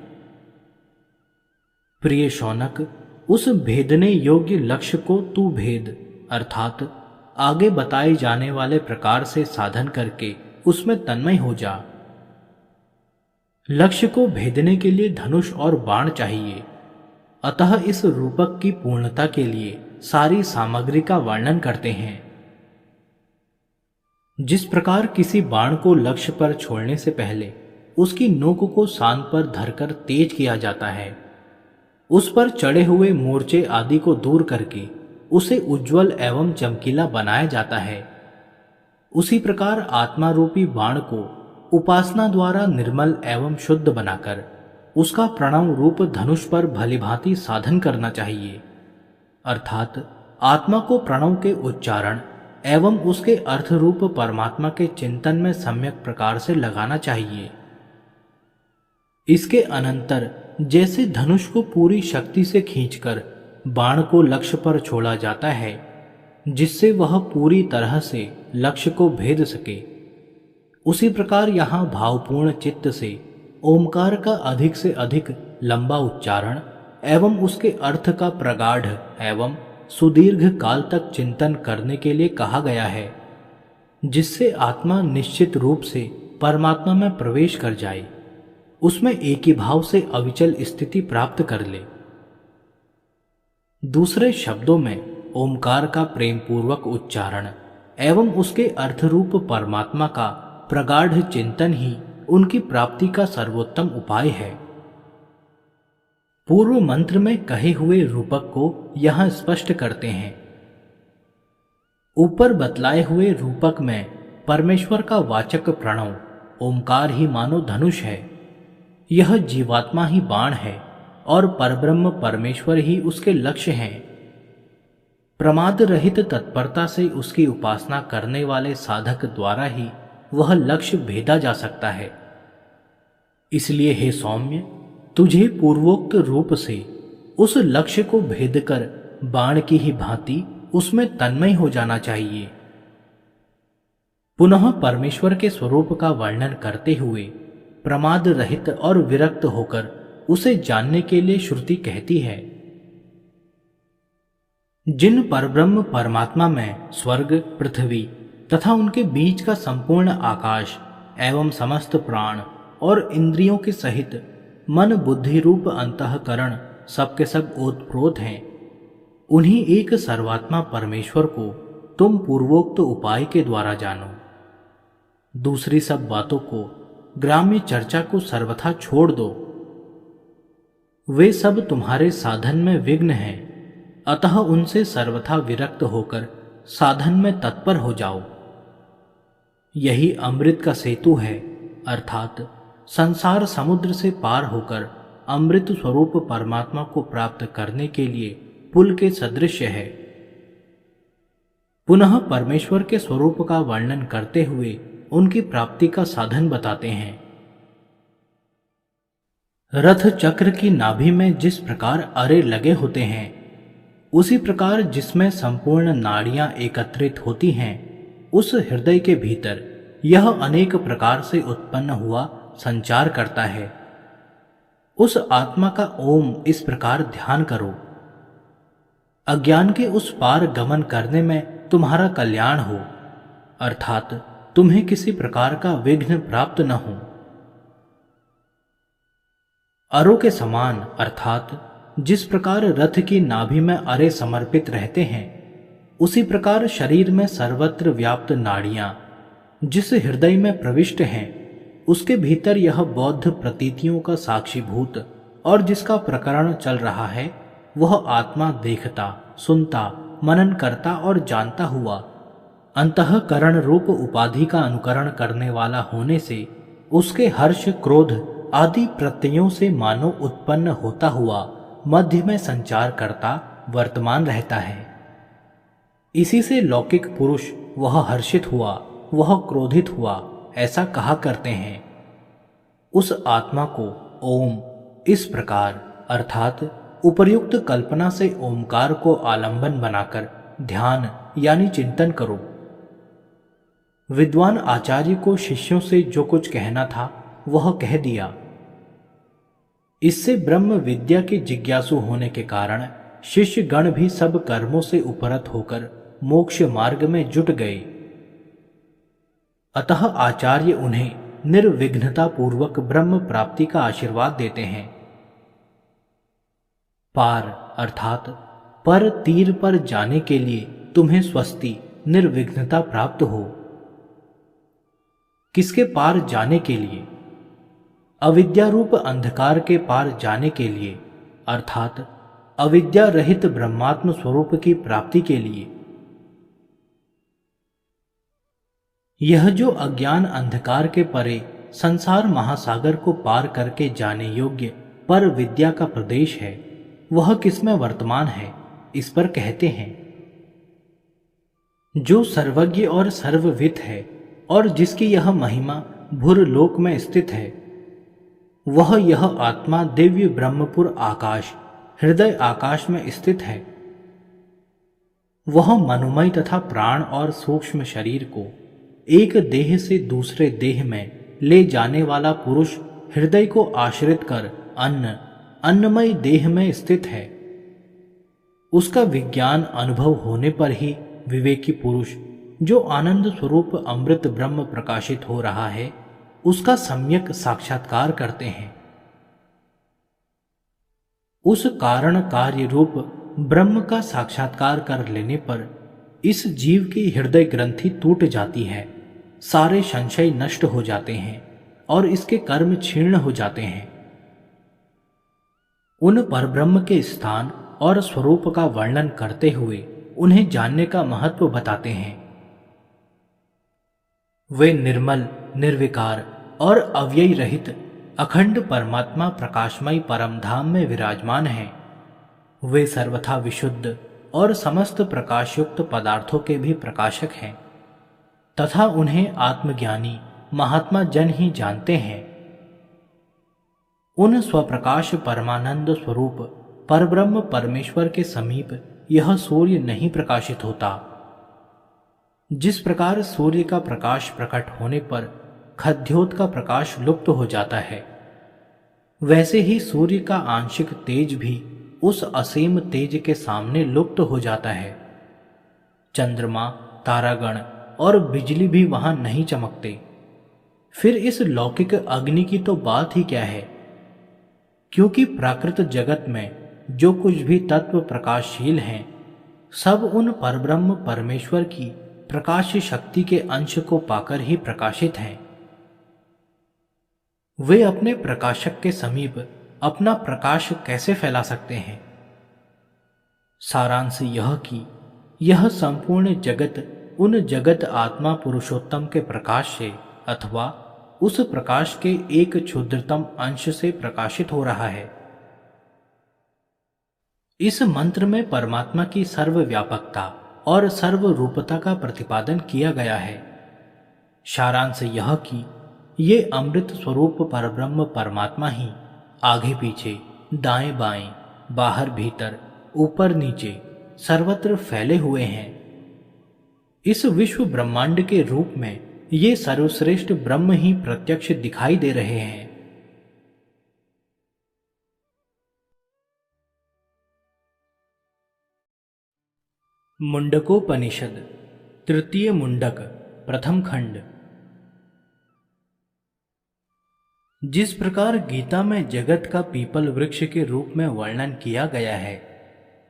Speaker 1: प्रिय शौनक, उस भेदने योग्य लक्ष्य को तू भेद अर्थात आगे बताए जाने वाले प्रकार से साधन करके उसमें तन्मय हो जा। लक्ष्य को भेदने के लिए धनुष और बाण चाहिए, अतः इस रूपक की पूर्णता के लिए सारी सामग्री का वर्णन करते हैं। जिस प्रकार किसी बाण को लक्ष्य पर छोड़ने से पहले उसकी नोक को सान पर धरकर तेज किया जाता है, उस पर चढ़े हुए मोर्चे आदि को दूर करके उसे उज्जवल एवं चमकीला बनाया जाता है, उसी प्रकार आत्मा रूपी बाण को उपासना द्वारा निर्मल एवं शुद्ध बनाकर उसका प्रणव रूप धनुष पर भलीभांति साधन करना चाहिए, अर्थात आत्मा को प्रणव के उच्चारण एवं उसके अर्थ रूप परमात्मा के चिंतन में सम्यक प्रकार से लगाना चाहिए। इसके अनंतर जैसे धनुष को पूरी शक्ति से खींचकर बाण को लक्ष्य पर छोड़ा जाता है, जिससे वह पूरी तरह से लक्ष्य को भेद सके, उसी प्रकार यहाँ भावपूर्ण चित्त से ओमकार का अधिक से अधिक लंबा उच्चारण एवं उसके अर्थ का प्रगाढ़ एवं सुदीर्घ काल तक चिंतन करने के लिए कहा गया है, जिससे आत्मा निश्चित रूप से परमात्मा में प्रवेश कर जाए, उसमें एक ही भाव से अविचल स्थिति प्राप्त कर ले। दूसरे शब्दों में ओमकार का प्रेम पूर्वक उच्चारण एवं उसके अर्थरूप परमात्मा का प्रगाढ़ चिंतन ही उनकी प्राप्ति का सर्वोत्तम उपाय है। पूर्व मंत्र में कहे हुए रूपक को यहां स्पष्ट करते हैं। ऊपर बतलाए हुए रूपक में परमेश्वर का वाचक प्रणव ओमकार ही मानो धनुष है, यह जीवात्मा ही बाण है और परब्रह्म परमेश्वर ही उसके लक्ष्य हैं। प्रमाद रहित तत्परता से उसकी उपासना करने वाले साधक द्वारा ही वह लक्ष्य भेदा जा सकता है। इसलिए हे सौम्य, तुझे पूर्वोक्त रूप से उस लक्ष्य को भेद कर बाण की ही भांति उसमें तन्मय हो जाना चाहिए। पुनः परमेश्वर के स्वरूप का वर्णन करते हुए प्रमाद रहित और विरक्त होकर उसे जानने के लिए श्रुति कहती है, जिन परब्रह्म परमात्मा में स्वर्ग, पृथ्वी तथा उनके बीच का संपूर्ण आकाश एवं समस्त प्राण और इंद्रियों के सहित मन बुद्धि रूप अंतःकरण सबके सब ओतप्रोत हैं, उन्हीं एक सर्वात्मा परमेश्वर को तुम पूर्वोक्त उपाय के द्वारा जानो। दूसरी सब बातों को, ग्राम्य चर्चा को सर्वथा छोड़ दो। वे सब तुम्हारे साधन में विघ्न हैं, अतः उनसे सर्वथा विरक्त होकर साधन में तत्पर हो जाओ। यही अमृत का सेतु है, अर्थात संसार समुद्र से पार होकर अमृत स्वरूप परमात्मा को प्राप्त करने के लिए पुल के सदृश है। पुनः परमेश्वर के स्वरूप का वर्णन करते हुए उनकी प्राप्ति का साधन बताते हैं। रथ चक्र की नाभि में जिस प्रकार अरे लगे होते हैं, उसी प्रकार जिसमें संपूर्ण नाड़ियां एकत्रित होती हैं, उस हृदय के भीतर यह अनेक प्रकार से उत्पन्न हुआ संचार करता है। उस आत्मा का ओम इस प्रकार ध्यान करो, अज्ञान के उस पार गमन करने में तुम्हारा कल्याण हो, अर्थात तुम्हें किसी प्रकार का विघ्न प्राप्त न हो। अरों के समान, अर्थात जिस प्रकार रथ की नाभि में अरे समर्पित रहते हैं, उसी प्रकार शरीर में सर्वत्र व्याप्त नाड़ियां जिस हृदय में प्रविष्ट हैं, उसके भीतर यह बौद्ध प्रतीतियों का साक्षीभूत और जिसका प्रकरण चल रहा है, वह आत्मा देखता, सुनता, मनन करता और जानता हुआ अंतःकरण रूप उपाधि का अनुकरण करने वाला होने से उसके हर्ष, क्रोध आदि प्रत्ययों से मानो उत्पन्न होता हुआ मध्य में संचार करता वर्तमान रहता है। इसी से लौकिक पुरुष वह हर्षित हुआ, वह क्रोधित हुआ, ऐसा कहा करते हैं। उस आत्मा को ओम इस प्रकार, अर्थात उपर्युक्त कल्पना से ओमकार को आलंबन बनाकर ध्यान यानी चिंतन करो। विद्वान आचार्य को शिष्यों से जो कुछ कहना था वह कह दिया। इससे ब्रह्म विद्या के जिज्ञासु होने के कारण शिष्य गण भी सब कर्मों से उपरत होकर मोक्ष मार्ग में जुट गए। अतः आचार्य उन्हें निर्विघ्नता पूर्वक ब्रह्म प्राप्ति का आशीर्वाद देते हैं। पार अर्थात पर तीर पर जाने के लिए तुम्हें स्वस्ति निर्विघ्नता प्राप्त हो। किसके पार जाने के लिए? अविद्या रूप अंधकार के पार जाने के लिए, अर्थात अविद्या रहित ब्रह्मात्म स्वरूप की प्राप्ति के लिए। यह जो अज्ञान अंधकार के परे संसार महासागर को पार करके जाने योग्य पर विद्या का प्रदेश है, वह किसमें वर्तमान है, इस पर कहते हैं। जो सर्वज्ञ और सर्ववित है और जिसकी यह महिमा भूरलोक में स्थित है, वह यह आत्मा दिव्य ब्रह्मपुर आकाश हृदय आकाश में स्थित है। वह मनोमय तथा प्राण और सूक्ष्म शरीर को एक देह से दूसरे देह में ले जाने वाला पुरुष हृदय को आश्रित कर अन्नमय देह में स्थित है। उसका विज्ञान अनुभव होने पर ही विवेकी पुरुष, जो आनंद स्वरूप अमृत ब्रह्म प्रकाशित हो रहा है, उसका सम्यक साक्षात्कार करते हैं। उस कारण कार्य रूप ब्रह्म का साक्षात्कार कर लेने पर इस जीव की हृदय ग्रंथि टूट जाती है, सारे संशय नष्ट हो जाते हैं और इसके कर्म क्षीण हो जाते हैं। उन परब्रह्म के स्थान और स्वरूप का वर्णन करते हुए उन्हें जानने का महत्व बताते हैं। वे निर्मल, निर्विकार और अव्यय रहित अखंड परमात्मा प्रकाशमय परम धाम में विराजमान हैं। वे सर्वथा विशुद्ध और समस्त प्रकाशयुक्त पदार्थों के भी प्रकाशक हैं तथा उन्हें आत्मज्ञानी महात्मा जन ही जानते हैं। उन स्वप्रकाश परमानंद स्वरूप परब्रह्म परमेश्वर के समीप यह सूर्य नहीं प्रकाशित होता। जिस प्रकार सूर्य का प्रकाश प्रकट होने पर खद्योत का प्रकाश लुप्त हो जाता है, वैसे ही सूर्य का आंशिक तेज भी उस असीम तेज के सामने लुप्त हो जाता है। चंद्रमा, तारागण और बिजली भी वहां नहीं चमकते। फिर इस लौकिक अग्नि की तो बात ही क्या है, क्योंकि प्राकृत जगत में जो कुछ भी तत्व प्रकाशशील हैं, सब उन परब्रह्म परमेश्वर की प्रकाश शक्ति के अंश को पाकर ही प्रकाशित हैं। वे अपने प्रकाशक के समीप अपना प्रकाश कैसे फैला सकते हैं? सारांश यह कि यह संपूर्ण जगत उन जगत आत्मा पुरुषोत्तम के प्रकाश से अथवा उस प्रकाश के एक क्षुद्रतम अंश से प्रकाशित हो रहा है। इस मंत्र में परमात्मा की सर्वव्यापकता और सर्वरूपता का प्रतिपादन किया गया है। सारांश यह कि ये अमृत स्वरूप परब्रह्म परमात्मा ही आगे पीछे, दाएं बाएं, बाहर भीतर, ऊपर नीचे सर्वत्र फैले हुए हैं। इस विश्व ब्रह्मांड के रूप में ये सर्वश्रेष्ठ ब्रह्म ही प्रत्यक्ष दिखाई दे रहे हैं। मुंडकोपनिषद तृतीय मुंडक प्रथम खंड। जिस प्रकार गीता में जगत का पीपल वृक्ष के रूप में वर्णन किया गया है,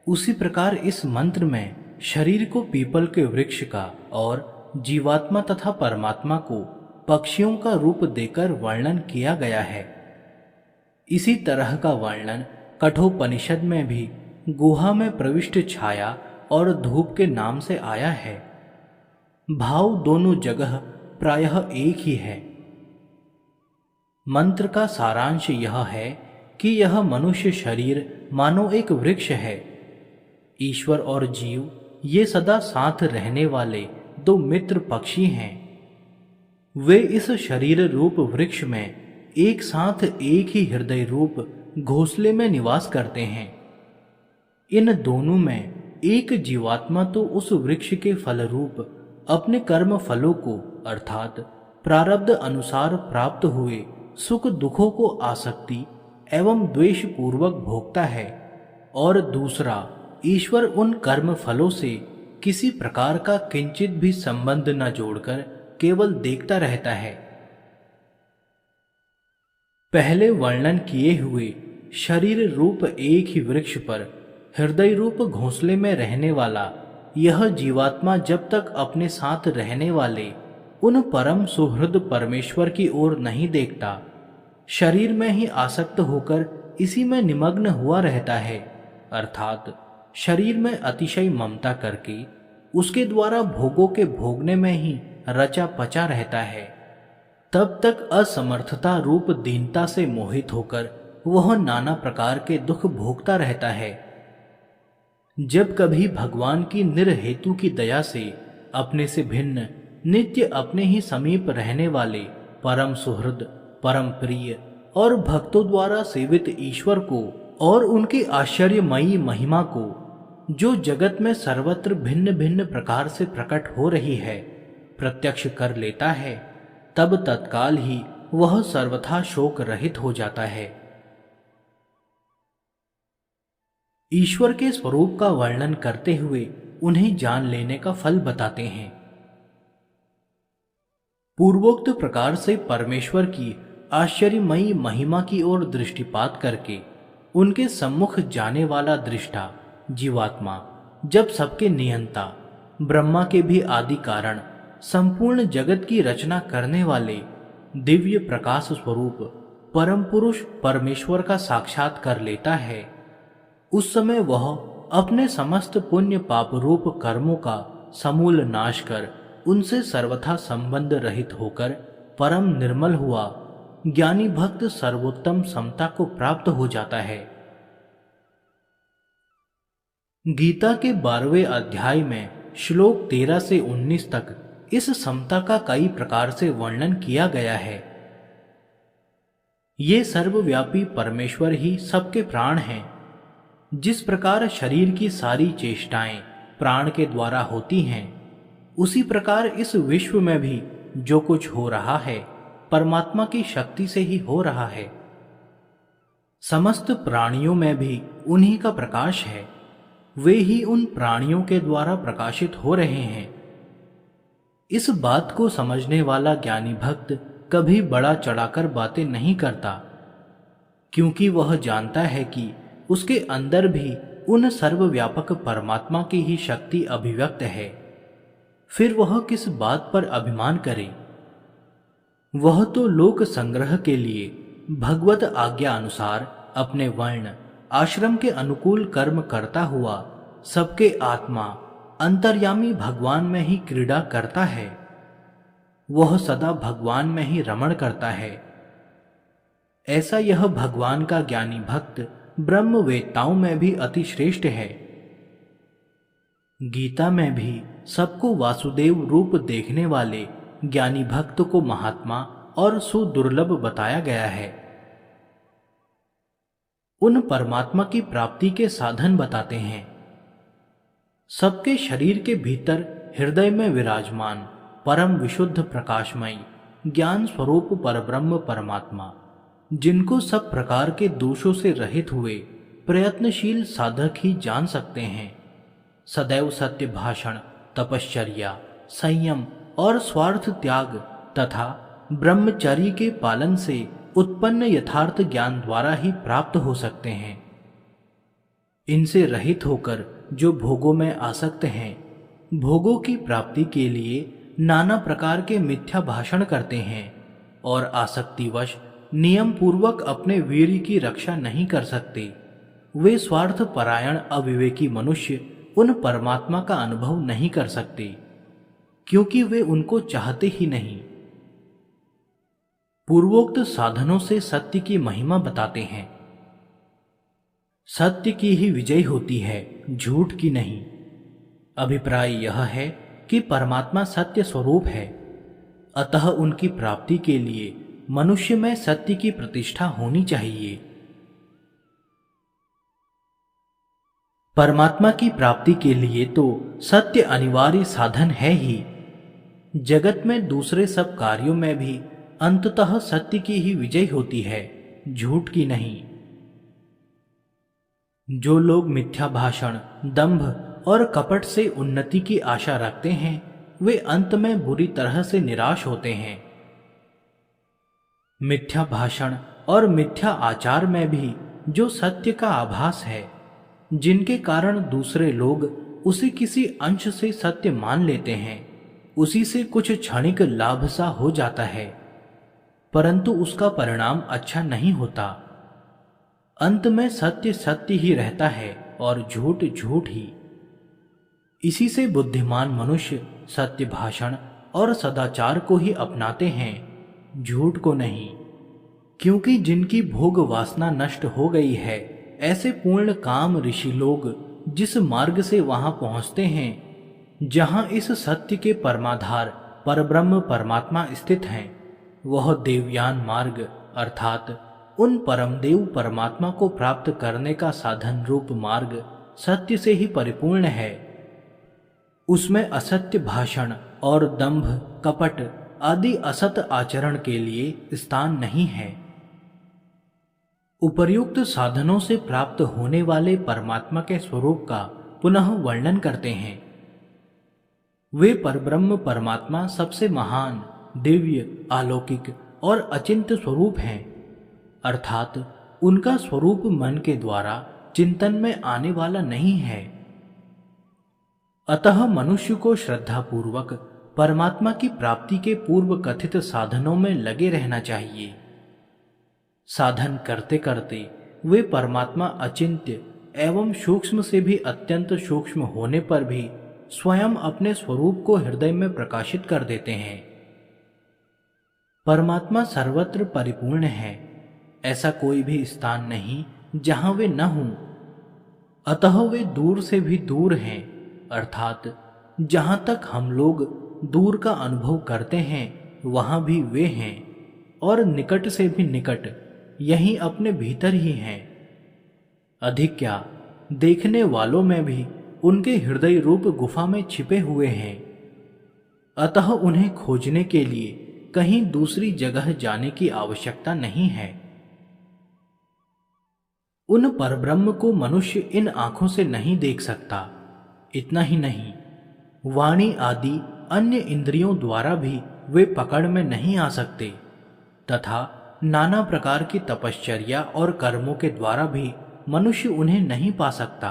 Speaker 1: उसी प्रकार इस मंत्र में शरीर को पीपल के वृक्ष का और जीवात्मा तथा परमात्मा को पक्षियों का रूप देकर वर्णन किया गया है। इसी तरह का वर्णन कठोपनिषद में भी गुहा में प्रविष्ट छाया और धूप के नाम से आया है। भाव दोनों जगह प्रायः एक ही है। मंत्र का सारांश यह है कि यह मनुष्य शरीर मानो एक वृक्ष है। ईश्वर और जीव ये सदा साथ रहने वाले दो मित्र पक्षी हैं। वे इस शरीर रूप वृक्ष में एक साथ एक ही हृदय रूप घोंसले में निवास करते हैं। इन दोनों में एक जीवात्मा तो उस वृक्ष के फल रूप अपने कर्म फलों को अर्थात प्रारब्ध अनुसार प्राप्त हुए सुख दुखों को आसक्ति एवं द्वेष पूर्वक भोगता है, और दूसरा ईश्वर उन कर्म फलों से किसी प्रकार का किंचित भी संबंध न जोड़कर केवल देखता रहता है। पहले वर्णन किए हुए शरीर रूप एक ही वृक्ष पर हृदय रूप घोंसले में रहने वाला यह जीवात्मा जब तक अपने साथ रहने वाले उन परम सुहृद परमेश्वर की ओर नहीं देखता, शरीर में ही आसक्त होकर इसी में निमग्न हुआ रहता है, अर्थात शरीर में अतिशय ममता करके उसके द्वारा भोगों के भोगने में ही रचा पचा रहता है, तब तक असमर्थता रूप दीनता से मोहित होकर वह नाना प्रकार के दुख भोगता रहता है। जब कभी भगवान की निर्हेतु की दया से अपने से भिन्न नित्य अपने ही समीप रहने वाले परम सुहृद, परम प्रिय और भक्तों द्वारा सेवित ईश्वर को और उनकी आश्चर्यमयी महिमा को, जो जगत में सर्वत्र भिन्न भिन्न प्रकार से प्रकट हो रही है, प्रत्यक्ष कर लेता है, तब तत्काल ही वह सर्वथा शोक रहित हो जाता है। ईश्वर के स्वरूप का वर्णन करते हुए उन्हें जान लेने का फल बताते हैं। पूर्वोक्त प्रकार से परमेश्वर की आश्चर्यमयी महिमा की ओर दृष्टिपात करके उनके सम्मुख जाने वाला दृष्टा जीवात्मा जब सबके नियंता, ब्रह्मा के भी आदि कारण, संपूर्ण जगत की रचना करने वाले दिव्य प्रकाश स्वरूप परम पुरुष परमेश्वर का साक्षात कर लेता है, उस समय वह अपने समस्त पुण्य पाप रूप कर्मों का समूल नाश कर उनसे सर्वथा संबंध रहित होकर परम निर्मल हुआ ज्ञानी भक्त सर्वोत्तम समता को प्राप्त हो जाता है। गीता के 12वें अध्याय में श्लोक 13 से 19 तक इस समता का कई प्रकार से वर्णन किया गया है। ये सर्वव्यापी परमेश्वर ही सबके प्राण हैं। जिस प्रकार शरीर की सारी चेष्टाएं प्राण के द्वारा होती हैं, उसी प्रकार इस विश्व में भी जो कुछ हो रहा है परमात्मा की शक्ति से ही हो रहा है। समस्त प्राणियों में भी उन्हीं का प्रकाश है, वे ही उन प्राणियों के द्वारा प्रकाशित हो रहे हैं। इस बात को समझने वाला ज्ञानी भक्त कभी बड़ा चढ़ाकर बातें नहीं करता, क्योंकि वह जानता है कि उसके अंदर भी उन सर्वव्यापक परमात्मा की ही शक्ति अभिव्यक्त है। फिर वह किस बात पर अभिमान करे? वह तो लोक संग्रह के लिए भगवत आज्ञा अनुसार अपने वर्ण आश्रम के अनुकूल कर्म करता हुआ सबके आत्मा अंतर्यामी भगवान में ही क्रीड़ा करता है। वह सदा भगवान में ही रमण करता है। ऐसा यह भगवान का ज्ञानी भक्त ब्रह्मवेत्ताओं में भी अति श्रेष्ठ है। गीता में भी सबको वासुदेव रूप देखने वाले ज्ञानी भक्त को महात्मा और सुदुर्लभ बताया गया है। उन परमात्मा की प्राप्ति के साधन बताते हैं। सबके शरीर के भीतर हृदय में विराजमान परम विशुद्ध प्रकाशमय ज्ञान स्वरूप परब्रह्म परमात्मा, जिनको सब प्रकार के दोषों से रहित हुए प्रयत्नशील साधक ही जान सकते हैं, सदैव सत्य भाषण, तपश्चर्या, संयम और स्वार्थ त्याग तथा ब्रह्मचर्य के पालन से उत्पन्न यथार्थ ज्ञान द्वारा ही प्राप्त हो सकते हैं। इनसे रहित होकर जो भोगों में आसक्त हैं, भोगों की प्राप्ति के लिए नाना प्रकार के मिथ्या भाषण करते हैं और आसक्तिवश नियम पूर्वक अपने वीर्य की रक्षा नहीं कर सकते। वे स्वार्थ परायण अविवेकी मनुष्य उन परमात्मा का अनुभव नहीं कर सकते, क्योंकि वे उनको चाहते ही नहीं। पूर्वोक्त साधनों से सत्य की महिमा बताते हैं। सत्य की ही विजय होती है, झूठ की नहीं। अभिप्राय यह है कि परमात्मा सत्य स्वरूप है, अतः उनकी प्राप्ति के लिए मनुष्य में सत्य की प्रतिष्ठा होनी चाहिए। परमात्मा की प्राप्ति के लिए तो सत्य अनिवार्य साधन है ही। जगत में दूसरे सब कार्यों में भी अंततः सत्य की ही विजय होती है, झूठ की नहीं। जो लोग मिथ्या भाषण, दंभ और कपट से उन्नति की आशा रखते हैं, वे अंत में बुरी तरह से निराश होते हैं। मिथ्या भाषण और मिथ्या आचार में भी जो सत्य का आभास है, जिनके कारण दूसरे लोग उसे किसी अंश से सत्य मान लेते हैं, उसी से कुछ क्षणिक लाभ सा हो जाता है, परंतु उसका परिणाम अच्छा नहीं होता। अंत में सत्य सत्य ही रहता है और झूठ झूठ ही। इसी से बुद्धिमान मनुष्य सत्य भाषण और सदाचार को ही अपनाते हैं, झूठ को नहीं। क्योंकि जिनकी भोग वासना नष्ट हो गई है, ऐसे पूर्ण काम ऋषि लोग जिस मार्ग से वहां पहुंचते हैं, जहां इस सत्य के परमाधार परब्रह्म परमात्मा स्थित हैं, वह देवयान मार्ग अर्थात उन परमदेव परमात्मा को प्राप्त करने का साधन रूप मार्ग सत्य से ही परिपूर्ण है। उसमें असत्य भाषण और दंभ, कपट आदि असत आचरण के लिए स्थान नहीं है। उपर्युक्त साधनों से प्राप्त होने वाले परमात्मा के स्वरूप का पुनः वर्णन करते हैं। वे परब्रह्म परमात्मा सबसे महान, दिव्य, अलौकिक और अचिंत्य स्वरूप हैं, अर्थात उनका स्वरूप मन के द्वारा चिंतन में आने वाला नहीं है। अतः मनुष्य को श्रद्धापूर्वक परमात्मा की प्राप्ति के पूर्व कथित साधनों में लगे रहना चाहिए। साधन करते करते वे परमात्मा अचिंत्य एवं सूक्ष्म से भी अत्यंत सूक्ष्म होने पर भी स्वयं अपने स्वरूप को हृदय में प्रकाशित कर देते हैं। परमात्मा सर्वत्र परिपूर्ण है, ऐसा कोई भी स्थान नहीं जहां वे न हों। अतः वे दूर से भी दूर हैं, अर्थात जहां तक हम लोग दूर का अनुभव करते हैं वहां भी वे हैं, और निकट से भी निकट यहीं अपने भीतर ही हैं। अधिक क्या, देखने वालों में भी उनके हृदय रूप गुफा में छिपे हुए हैं। अतः उन्हें खोजने के लिए कहीं दूसरी जगह जाने की आवश्यकता नहीं है। उन परब्रह्म को मनुष्य इन आंखों से नहीं देख सकता। इतना ही नहीं, वाणी आदि अन्य इंद्रियों द्वारा भी वे पकड़ में नहीं आ सकते, तथा नाना प्रकार की तपश्चर्या और कर्मों के द्वारा भी मनुष्य उन्हें नहीं पा सकता।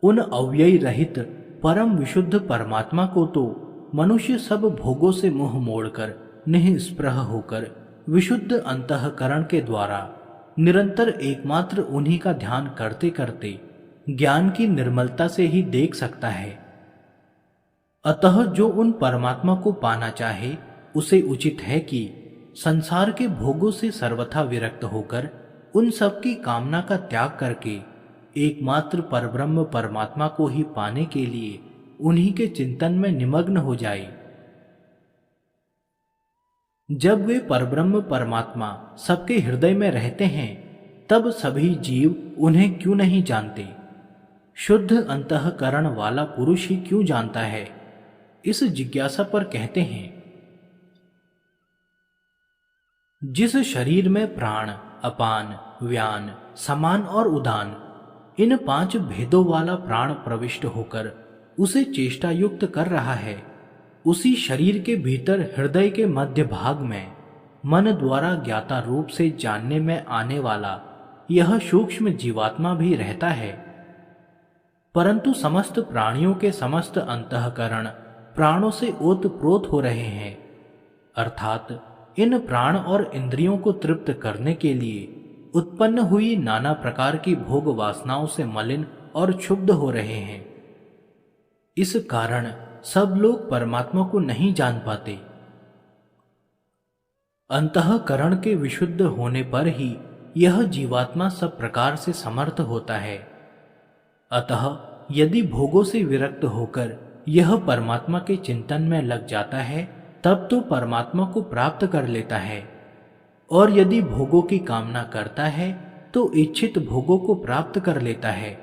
Speaker 1: उन अव्यय रहित परम विशुद्ध परमात्मा को तो मनुष्य सब भोगों से मुंह मोड़कर निःस्पृह होकर विशुद्ध अंतःकरण के द्वारा निरंतर एकमात्र उन्हीं का ध्यान करते करते ज्ञान की निर्मलता से ही देख सकता है। अतः जो उन परमात्मा को पाना चाहे, उसे उचित है कि संसार के भोगों से सर्वथा विरक्त होकर उन सब की कामना का त्याग करके एकमात्र परब्रह्म परमात्मा को ही पाने के लिए उन्हीं के चिंतन में निमग्न हो जाए। जब वे परब्रह्म परमात्मा सबके हृदय में रहते हैं, तब सभी जीव उन्हें क्यों नहीं जानते? शुद्ध अंतःकरण वाला पुरुष ही क्यों जानता है? इस जिज्ञासा पर कहते हैं, जिस शरीर में प्राण, अपान, व्यान, समान और उदान इन 5 भेदों वाला प्राण प्रविष्ट होकर उसे चेष्टा युक्त कर रहा है, उसी शरीर के भीतर हृदय के मध्य भाग में मन द्वारा ज्ञाता रूप से जानने में आने वाला यह सूक्ष्म जीवात्मा भी रहता है। परंतु समस्त प्राणियों के समस्त अंतःकरण प्राणों से ओतप्रोत हो रहे हैं, अर्थात इन प्राण और इंद्रियों को तृप्त करने के लिए उत्पन्न हुई नाना प्रकार की भोग वासनाओं से मलिन और क्षुब्ध हो रहे हैं। इस कारण सब लोग परमात्मा को नहीं जान पाते। अंतःकरण के विशुद्ध होने पर ही यह जीवात्मा सब प्रकार से समर्थ होता है। अतः यदि भोगों से विरक्त होकर यह परमात्मा के चिंतन में लग जाता है, तब तो परमात्मा को प्राप्त कर लेता है, और यदि भोगों की कामना करता है तो इच्छित भोगों को प्राप्त कर लेता है।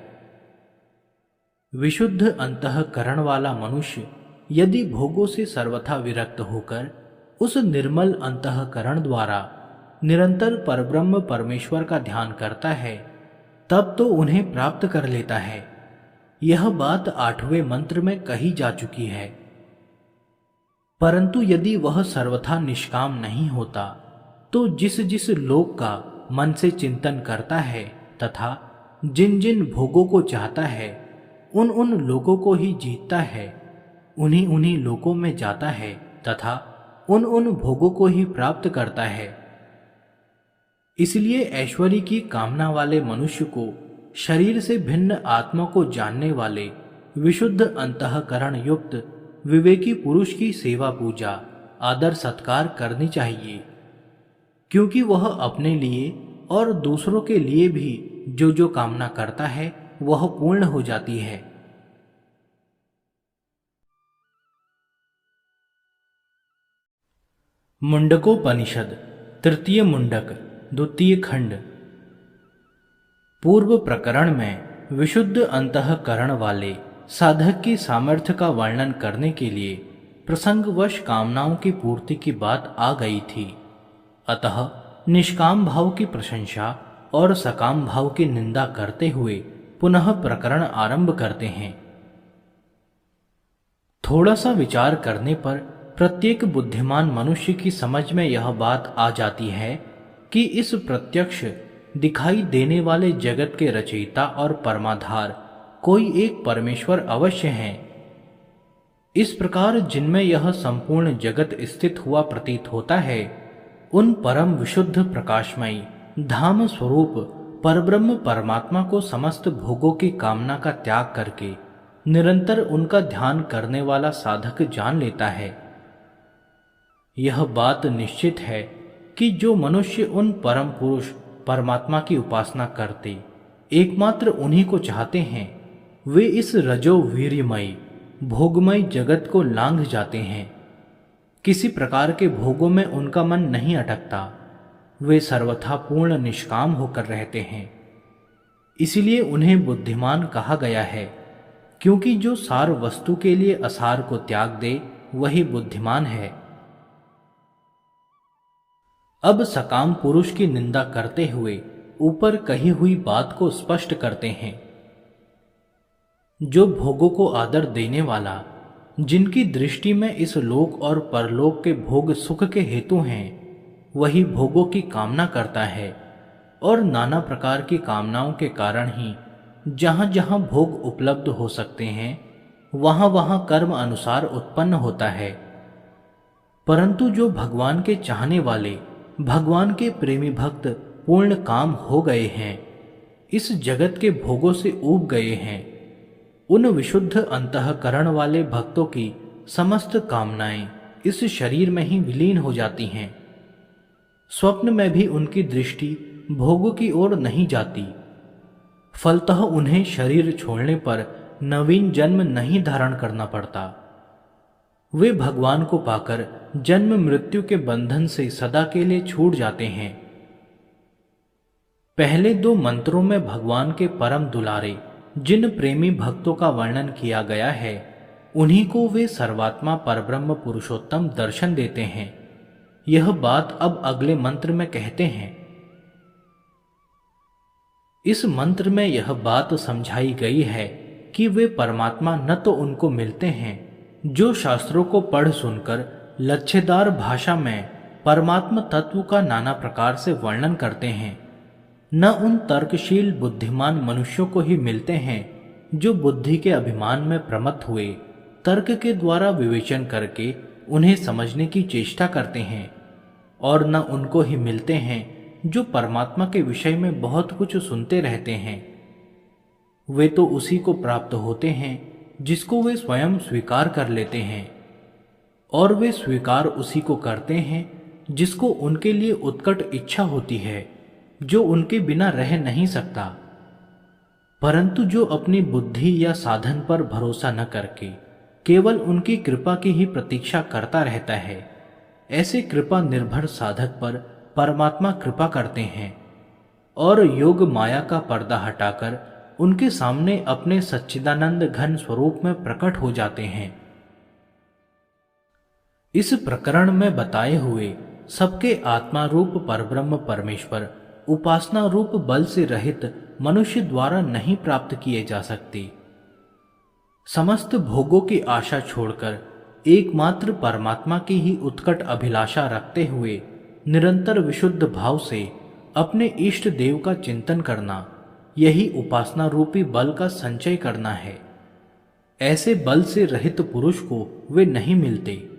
Speaker 1: विशुद्ध अंतःकरण वाला मनुष्य यदि भोगों से सर्वथा विरक्त होकर उस निर्मल अंतःकरण द्वारा निरंतर परब्रह्म परमेश्वर का ध्यान करता है, तब तो उन्हें प्राप्त कर लेता है। यह बात 8वें मंत्र में कही जा चुकी है। परंतु यदि वह सर्वथा निष्काम नहीं होता तो जिस जिस लोक का मन से चिंतन करता है तथा जिन जिन भोगों को चाहता है उन उन लोगों को ही जीतता है, उन्हीं उन्हीं लोकों में जाता है तथा उन उन भोगों को ही प्राप्त करता है। इसलिए ऐश्वर्य की कामना वाले मनुष्य को शरीर से भिन्न आत्मा को जानने वाले विशुद्ध अंतःकरण युक्त विवेकी पुरुष की सेवा पूजा आदर सत्कार करनी चाहिए, क्योंकि वह अपने लिए और दूसरों के लिए भी जो जो कामना करता है वह पूर्ण हो जाती है। मुंडकोपनिषद तृतीय मुंडक द्वितीय खंड। पूर्व प्रकरण में विशुद्ध अंतःकरण वाले साधक की सामर्थ्य का वर्णन करने के लिए प्रसंगवश कामनाओं की पूर्ति की बात आ गई थी। अतः निष्काम भाव की प्रशंसा और सकाम भाव की निंदा करते हुए पुनः प्रकरण आरंभ करते हैं। थोड़ा सा विचार करने पर प्रत्येक बुद्धिमान मनुष्य की समझ में यह बात आ जाती है कि इस प्रत्यक्ष दिखाई देने वाले जगत के रचयिता और परमाधार कोई एक परमेश्वर अवश्य हैं। इस प्रकार जिनमें यह संपूर्ण जगत स्थित हुआ प्रतीत होता है, उन परम विशुद्ध प्रकाशमयी धाम स्वरूप परब्रह्म परमात्मा को समस्त भोगों की कामना का त्याग करके निरंतर उनका ध्यान करने वाला साधक जान लेता है। यह बात निश्चित है कि जो मनुष्य उन परम पुरुष परमात्मा की उपासना करते एकमात्र उन्हीं को चाहते हैं, वे इस रजो वीर्यमयी भोगमय जगत को लांघ जाते हैं। किसी प्रकार के भोगों में उनका मन नहीं अटकता, वे सर्वथा पूर्ण निष्काम होकर रहते हैं। इसलिए उन्हें बुद्धिमान कहा गया है, क्योंकि जो सार वस्तु के लिए असार को त्याग दे वही बुद्धिमान है। अब सकाम पुरुष की निंदा करते हुए ऊपर कही हुई बात को स्पष्ट करते हैं। जो भोगों को आदर देने वाला, जिनकी दृष्टि में इस लोक और परलोक के भोग सुख के हेतु हैं, वही भोगों की कामना करता है और नाना प्रकार की कामनाओं के कारण ही जहां जहां भोग उपलब्ध हो सकते हैं वहां वहां कर्म अनुसार उत्पन्न होता है। परंतु जो भगवान के चाहने वाले, भगवान के प्रेमी भक्त पूर्ण काम हो गए हैं, इस जगत के भोगों से ऊब गए हैं, उन विशुद्ध अंतःकरण वाले भक्तों की समस्त कामनाएं इस शरीर में ही विलीन हो जाती हैं। स्वप्न में भी उनकी दृष्टि भोगों की ओर नहीं जाती। फलतः उन्हें शरीर छोड़ने पर नवीन जन्म नहीं धारण करना पड़ता। वे भगवान को पाकर जन्म मृत्यु के बंधन से सदा के लिए छूट जाते हैं। पहले 2 मंत्रों में भगवान के परम दुलारे जिन प्रेमी भक्तों का वर्णन किया गया है, उन्हीं को वे सर्वात्मा परब्रह्म पुरुषोत्तम दर्शन देते हैं। यह बात अब अगले मंत्र में कहते हैं। इस मंत्र में यह बात समझाई गई है कि वे परमात्मा न तो उनको मिलते हैं जो शास्त्रों को पढ़ सुनकर लच्छेदार भाषा में परमात्म तत्व का नाना प्रकार से वर्णन करते हैं, न उन तर्कशील बुद्धिमान मनुष्यों को ही मिलते हैं जो बुद्धि के अभिमान में प्रमत्त हुए तर्क के द्वारा विवेचन करके उन्हें समझने की चेष्टा करते हैं, और न उनको ही मिलते हैं जो परमात्मा के विषय में बहुत कुछ सुनते रहते हैं। वे तो उसी को प्राप्त होते हैं जिसको वे स्वयं स्वीकार कर लेते हैं, और वे स्वीकार उसी को करते हैं जिसको उनके लिए उत्कट इच्छा होती है, जो उनके बिना रह नहीं सकता। परंतु जो अपनी बुद्धि या साधन पर भरोसा न करके केवल उनकी कृपा की ही प्रतीक्षा करता रहता है, ऐसे कृपा निर्भर साधक पर परमात्मा कृपा करते हैं और योग माया का पर्दा हटाकर उनके सामने अपने सच्चिदानंद घन स्वरूप में प्रकट हो जाते हैं। इस प्रकरण में बताए हुए सबके आत्मा रूप परब्रह्म परमेश्वर उपासना रूप बल से रहित मनुष्य द्वारा नहीं प्राप्त किए जा सकते। समस्त भोगों की आशा छोड़कर एकमात्र परमात्मा की ही उत्कट अभिलाषा रखते हुए निरंतर विशुद्ध भाव से अपने इष्ट देव का चिंतन करना, यही उपासना रूपी बल का संचय करना है। ऐसे बल से रहित पुरुष को वे नहीं मिलते।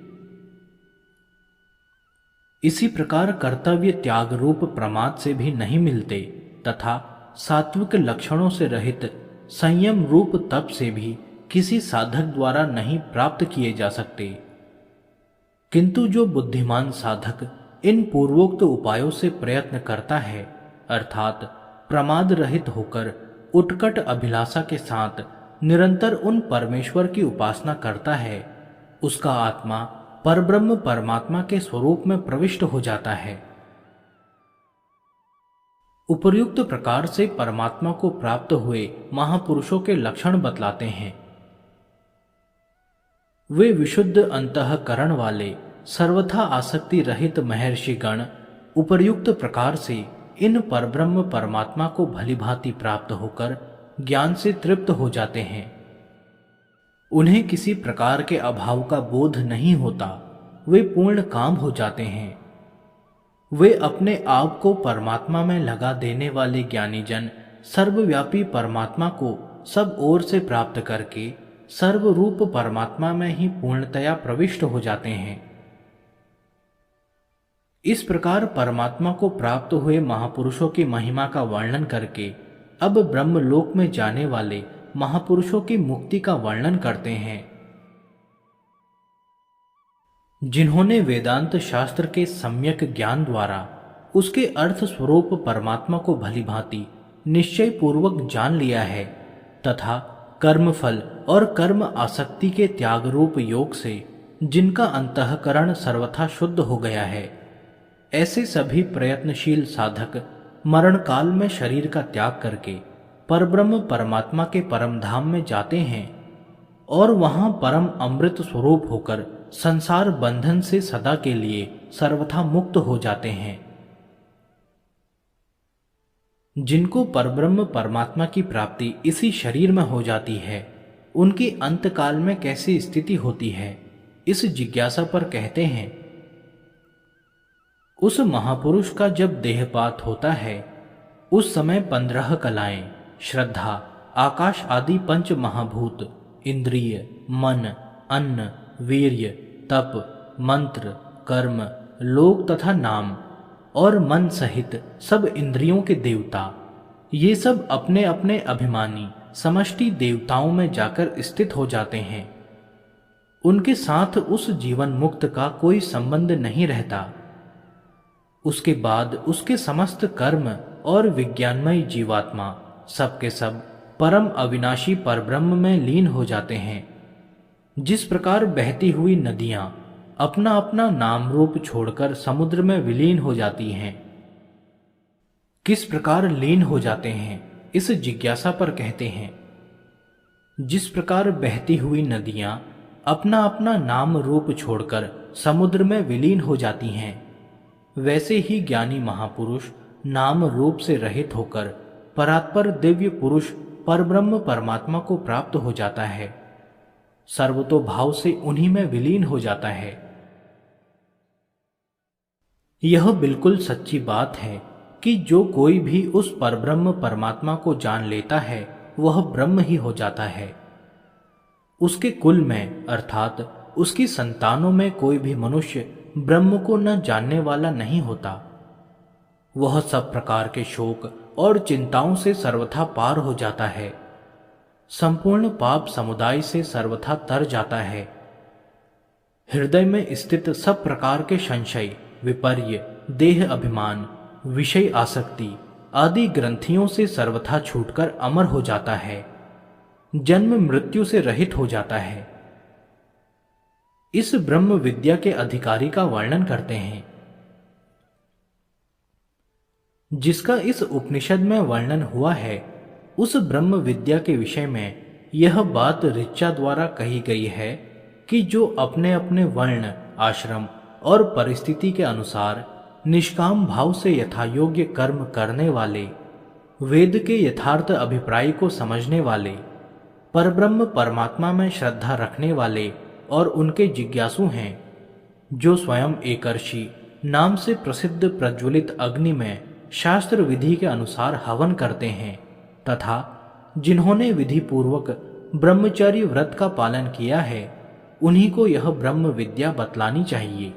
Speaker 1: इसी प्रकार कर्तव्य त्याग रूप प्रमाद से भी नहीं मिलते तथा सात्विक लक्षणों से रहित संयम रूप तप से भी किसी साधक द्वारा नहीं प्राप्त किए जा सकते। किंतु जो बुद्धिमान साधक इन पूर्वोक्त उपायों से प्रयत्न करता है, अर्थात प्रमाद रहित होकर उत्कट अभिलाषा के साथ निरंतर उन परमेश्वर की उपासना करता है, उसका आत्मा परब्रह्म परमात्मा के स्वरूप में प्रविष्ट हो जाता है। उपर्युक्त प्रकार से परमात्मा को प्राप्त हुए महापुरुषों के लक्षण बतलाते हैं। वे विशुद्ध अंतःकरण वाले सर्वथा आसक्ति रहित महर्षिगण उपर्युक्त प्रकार से इन परब्रह्म परमात्मा को भलीभांति प्राप्त होकर ज्ञान से तृप्त हो जाते हैं। उन्हें किसी प्रकार के अभाव का बोध नहीं होता, वे पूर्ण काम हो जाते हैं। वे अपने आप को परमात्मा में लगा देने वाले ज्ञानी जन सर्वव्यापी परमात्मा को सब ओर से प्राप्त करके सर्वरूप परमात्मा में ही पूर्णतया प्रविष्ट हो जाते हैं। इस प्रकार परमात्मा को प्राप्त हुए महापुरुषों की महिमा का वर्णन करके अब ब्रह्मलोक में जाने वाले महापुरुषों की मुक्ति का वर्णन करते हैं। जिन्होंने वेदांत शास्त्र के सम्यक ज्ञान द्वारा उसके अर्थ स्वरूप परमात्मा को भलीभांति निश्चय पूर्वक जान लिया है तथा कर्मफल और कर्म आसक्ति के त्याग रूप योग से जिनका अंतःकरण सर्वथा शुद्ध हो गया है, ऐसे सभी प्रयत्नशील साधक मरण काल में शरीर का त्याग करके परब्रह्म परमात्मा के परम धाम में जाते हैं और वहां परम अमृत स्वरूप होकर संसार बंधन से सदा के लिए सर्वथा मुक्त हो जाते हैं। जिनको परब्रह्म परमात्मा की प्राप्ति इसी शरीर में हो जाती है, उनकी अंतकाल में कैसी स्थिति होती है, इस जिज्ञासा पर कहते हैं। उस महापुरुष का जब देहपात होता है, उस समय 15 कलाएं श्रद्धा, आकाश आदि पंच महाभूत, इंद्रिय, मन, अन्न, वीर्य, तप, मंत्र, कर्म, लोक तथा नाम और मन सहित सब इंद्रियों के देवता, ये सब अपने अपने अभिमानी समष्टि देवताओं में जाकर स्थित हो जाते हैं। उनके साथ उस जीवन मुक्त का कोई संबंध नहीं रहता। उसके बाद उसके समस्त कर्म और विज्ञानमय जीवात्मा सबके सब परम अविनाशी परब्रह्म में लीन हो जाते हैं। जिस प्रकार बहती हुई नदियां अपना अपना नाम रूप छोड़कर समुद्र में विलीन हो जाती हैं, किस प्रकार लीन हो जाते हैं, इस जिज्ञासा पर कहते हैं। जिस प्रकार बहती हुई नदियां अपना अपना नाम रूप छोड़कर समुद्र में विलीन हो जाती हैं, वैसे ही ज्ञानी महापुरुष नाम रूप से रहित होकर परात्पर दिव्य पुरुष परब्रह्म परमात्मा को प्राप्त हो जाता है, सर्वतोभाव से उन्हीं में विलीन हो जाता है। यह बिल्कुल सच्ची बात है कि जो कोई भी उस परब्रह्म परमात्मा को जान लेता है, वह ब्रह्म ही हो जाता है। उसके कुल में अर्थात उसकी संतानों में कोई भी मनुष्य ब्रह्म को न जानने वाला नहीं होता। वह सब प्रकार के शोक और चिंताओं से सर्वथा पार हो जाता है, संपूर्ण पाप समुदाय से सर्वथा तर जाता है। हृदय में स्थित सब प्रकार के संशय, विपर्य, देह अभिमान, विषय आसक्ति आदि ग्रंथियों से सर्वथा छूटकर अमर हो जाता है, जन्म मृत्यु से रहित हो जाता है। इस ब्रह्म विद्या के अधिकारी का वर्णन करते हैं, जिसका इस उपनिषद में वर्णन हुआ है। उस ब्रह्म विद्या के विषय में यह बात ऋचा द्वारा कही गई है कि जो अपने अपने वर्ण, आश्रम और परिस्थिति के अनुसार निष्काम भाव से यथायोग्य कर्म करने वाले वेद के यथार्थ अभिप्राय को समझने वाले, परब्रह्म परमात्मा में श्रद्धा रखने वाले और उनके जिज्ञासु हैं, जो स्वयं एकर्षि नाम से प्रसिद्ध प्रज्वलित अग्नि में शास्त्र विधि के अनुसार हवन करते हैं तथा जिन्होंने विधि पूर्वक ब्रह्मचर्य व्रत का पालन किया है, उन्हीं को यह ब्रह्म विद्या बतलानी चाहिए।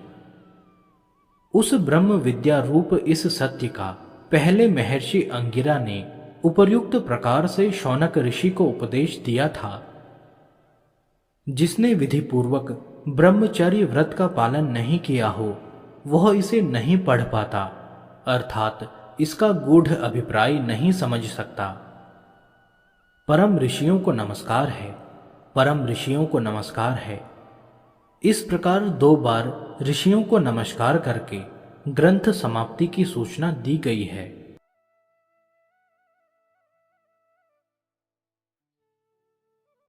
Speaker 1: उस ब्रह्म विद्या रूप इस सत्य का पहले महर्षि अंगिरा ने उपर्युक्त प्रकार से शौनक ऋषि को उपदेश दिया था। जिसने विधि पूर्वक ब्रह्मचर्य व्रत का पालन नहीं किया हो, वह इसे नहीं पढ़ पाता, अर्थात इसका गूढ़ अभिप्राय नहीं समझ सकता। परम ऋषियों को नमस्कार है, परम ऋषियों को नमस्कार है। इस प्रकार 2 बार ऋषियों को नमस्कार करके ग्रंथ समाप्ति की सूचना दी गई है।